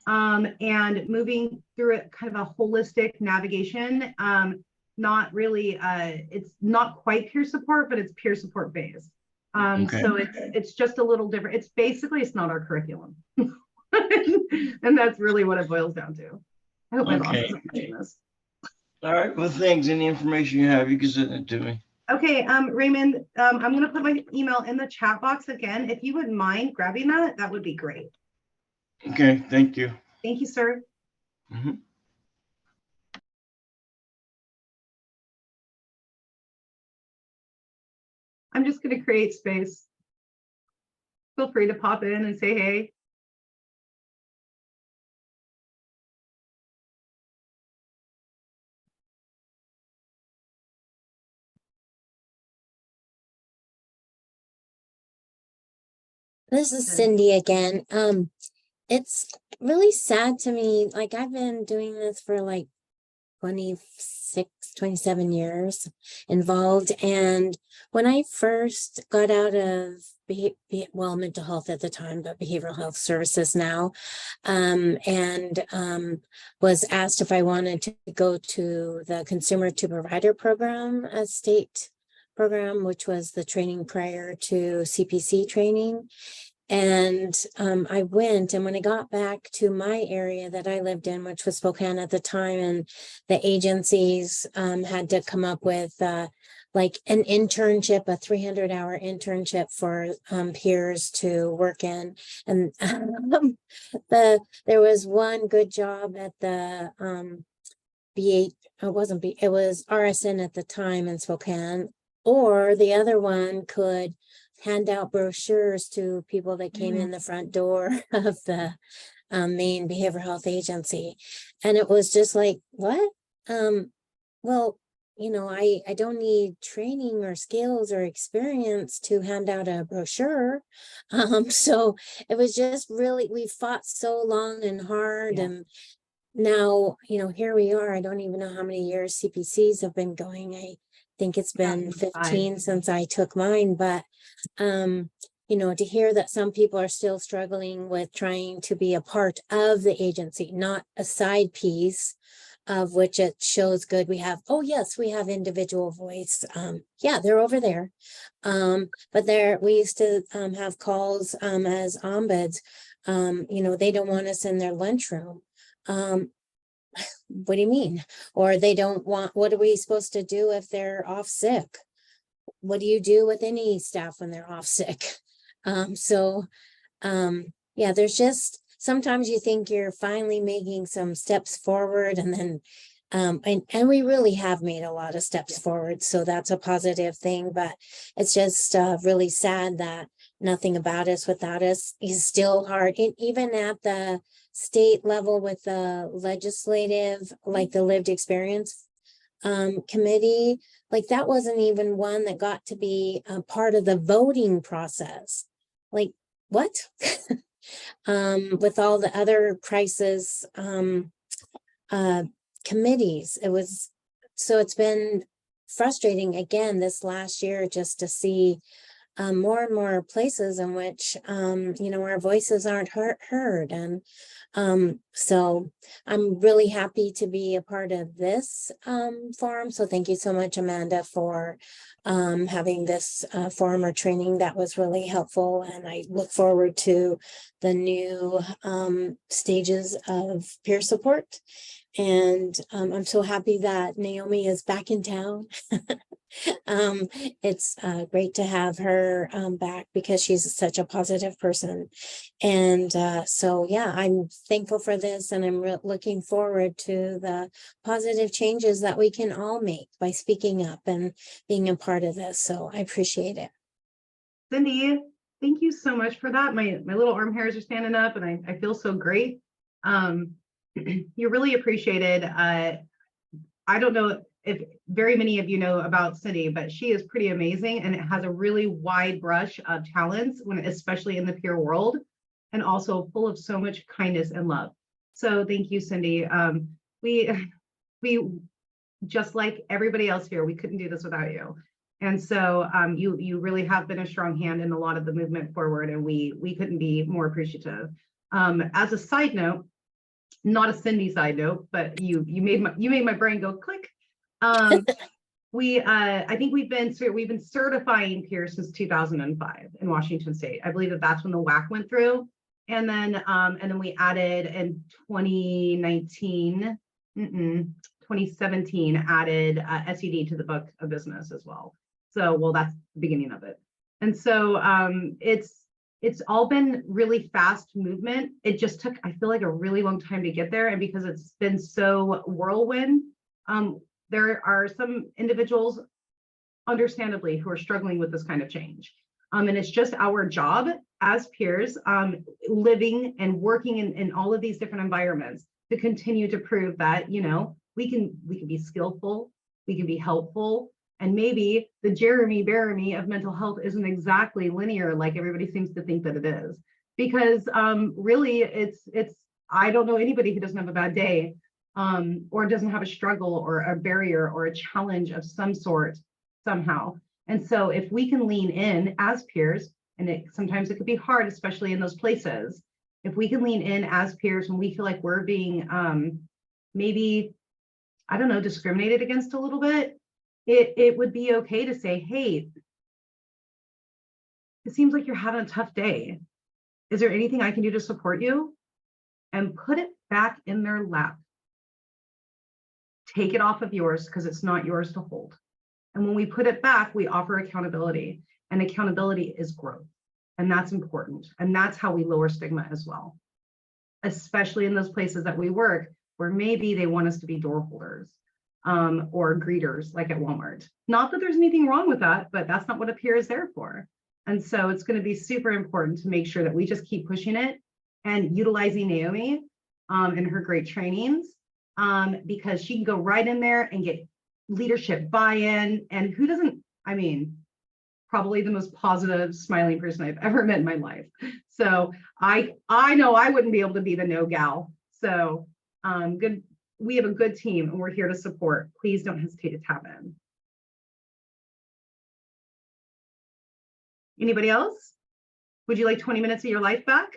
and moving through it, kind of a holistic navigation. Not really, it's not quite peer support, but it's peer support based. Okay. So it's just a little different. It's basically, it's not our curriculum. And that's really what it boils down to. I hope my boss isn't watching this. All right, well, thanks. Any information you have, you can send it to me. Okay, Raymond, I'm going to put my email in the chat box again. If you wouldn't mind grabbing that, that would be great. Okay, thank you. Thank you, sir. Mm-hmm. I'm just going to create space. Feel free to pop in and say hey. This is Cindy again. It's really sad to me. Like, I've been doing this for like 27 years involved. And when I first got out of mental health at the time, but behavioral health services now, was asked if I wanted to go to the consumer to provider program, a state program, which was the training prior to CPC training. And I went, and when I got back to my area that I lived in, which was Spokane at the time, and the agencies had to come up with like an internship, a 300-hour internship for peers to work in. And there was one good job at the it wasn't it was RSN at the time in Spokane, or the other one could hand out brochures to people that came in the front door of the main behavioral health agency. And it was just like, what? Well, you know, I don't need training or skills or experience to hand out a brochure. So it was just really, we fought so long and hard, and now, you know, here we are. I don't even know how many years CPCs have been going. I think it's been 15 since I took mine, but you know, to hear that some people are still struggling with trying to be a part of the agency, not a side piece, of which it shows good. We have, oh yes, we have individual voice. Yeah, they're over there. But we used to have calls as ombuds. You know, they don't want us in their lunchroom. What do you mean? Or they don't want, what are we supposed to do if they're off sick? What do you do with any staff when they're off sick? Yeah, there's just, sometimes you think you're finally making some steps forward, and then, and we really have made a lot of steps forward. So that's a positive thing, but it's just really sad that nothing about us without us is still hard. And even at the state level with the legislative, like the lived experience committee, like that wasn't even one that got to be a part of the voting process. Like what? With all the other crisis committees, it was, so it's been frustrating again this last year just to see more and more places in which you know, our voices aren't heard. And so I'm really happy to be a part of this forum. So thank you so much, Amanda, for having this forum or training. That was really helpful, and I look forward to the new stages of peer support. And I'm so happy that Naomi is back in town. It's great to have her back, because she's such a positive person. And so, yeah, I'm thankful for this, and I'm looking forward to the positive changes that we can all make by speaking up and being a part of this. So I appreciate it. Cindy, thank you so much for that. My little arm hairs are standing up, and I feel so great. You're really appreciated. I don't know if very many of you know about Cindy, but she is pretty amazing, and it has a really wide brush of talents, especially in the peer world, and also full of so much kindness and love. So thank you, Cindy. We just like everybody else here, we couldn't do this without you. And so you really have been a strong hand in a lot of the movement forward, and we couldn't be more appreciative. As a side note, not a Cindy side note, but you made my brain go click. I think we've been certifying peers since 2005 in Washington State. I believe that's when the WAC went through, and then we added in 2017 added SED to the book of business as well. So, well, that's the beginning of it. And so it's all been really fast movement. It just took, I feel like, a really long time to get there. And because it's been so whirlwind, there are some individuals, understandably, who are struggling with this kind of change. And it's just our job as peers, living and working in all of these different environments, to continue to prove that, you know, we can be skillful, we can be helpful, and maybe the Jeremy Bearimy of mental health isn't exactly linear like everybody seems to think that it is. Because really, it's I don't know anybody who doesn't have a bad day, or doesn't have a struggle or a barrier or a challenge of some sort somehow. And so if we can lean in as peers, and sometimes it could be hard, especially in those places, if we can lean in as peers when we feel like we're being maybe, I don't know, discriminated against a little bit, it would be okay to say, hey, it seems like you're having a tough day. Is there anything I can do to support you? And put it back in their lap. Take it off of yours, because it's not yours to hold. And when we put it back, we offer accountability, and accountability is growth. And that's important. And that's how we lower stigma as well, especially in those places that we work, where maybe they want us to be door holders or greeters like at Walmart. Not that there's anything wrong with that, but that's not what a peer is there for. And so it's going to be super important to make sure that we just keep pushing it and utilizing Naomi and her great trainings because she can go right in there and get leadership buy-in. And who doesn't, I mean, probably the most positive, smiling person I've ever met in my life. So I know I wouldn't be able to be the no gal. So good. We have a good team and we're here to support. Please don't hesitate to tap in. Anybody else? Would you like 20 minutes of your life back?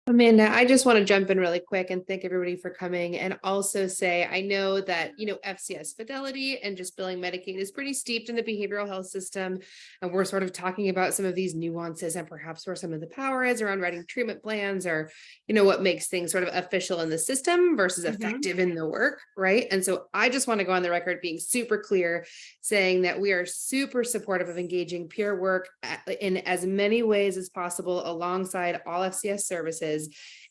Amanda, I just want to jump in really quick and thank everybody for coming and also say, I know that, FCS fidelity and just billing Medicaid is pretty steeped in the behavioral health system. And we're sort of talking about some of these nuances and perhaps where some of the power is around writing treatment plans or, what makes things sort of official in the system versus effective in the work, right? And so I just want to go on the record being super clear, saying that we are super supportive of engaging peer work in as many ways as possible alongside all FCS services.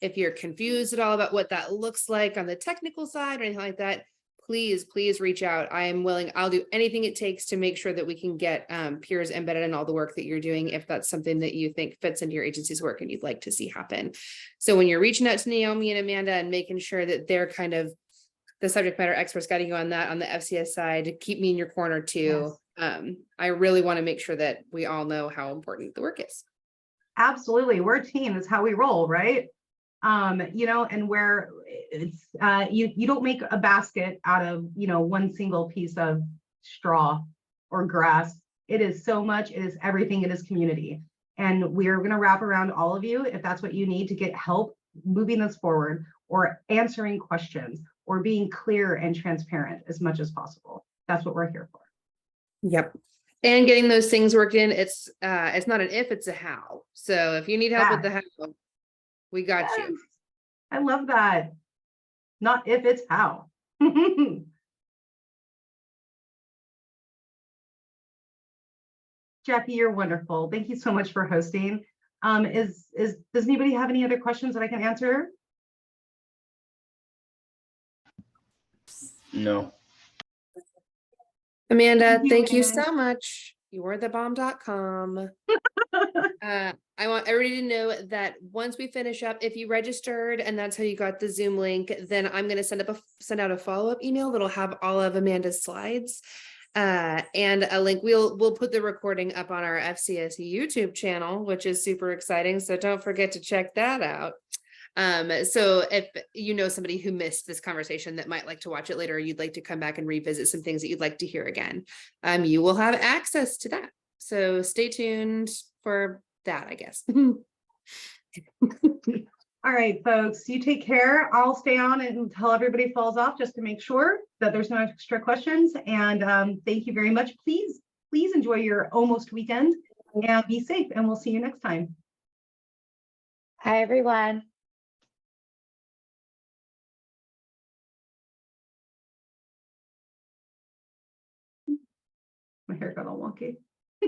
If you're confused at all about what that looks like on the technical side or anything like that, please reach out. I am willing, I'll do anything it takes to make sure that we can get peers embedded in all the work that you're doing, if that's something that you think fits into your agency's work and you'd like to see happen. So when you're reaching out to Naomi and Amanda and making sure that they're kind of the subject matter experts guiding you on that on the FCS side, keep me in your corner too. Yes. I really want to make sure that we all know how important the work is. Absolutely. We're a team. That's how we roll, right? And where it's you don't make a basket out of one single piece of straw or grass. It is so much, it is everything, it is community. And we're going to wrap around all of you if that's what you need to get help moving this forward or answering questions or being clear and transparent as much as possible. That's what we're here for. Yep. And getting those things worked in, it's not an if, it's a how. So if you need help with the how, we got you. I love that. Not if, it's how. Jackie, you're wonderful. Thank you so much for hosting. Does anybody have any other questions that I can answer? No. Amanda, thank you so much. You are the bomb.com. I want everybody to know that once we finish up, if you registered and that's how you got the Zoom link, then I'm going to send out a follow-up email that'll have all of Amanda's slides and a link. We'll put the recording up on our FCS YouTube channel, which is super exciting. So don't forget to check that out. So if you know somebody who missed this conversation that might like to watch it later, or you'd like to come back and revisit some things that you'd like to hear again, you will have access to that. So stay tuned for that, I guess. All right, folks, you take care. I'll stay on until everybody falls off just to make sure that there's no extra questions. And thank you very much. Please enjoy your almost weekend and be safe. And we'll see you next time. Hi, everyone. My hair got all wonky.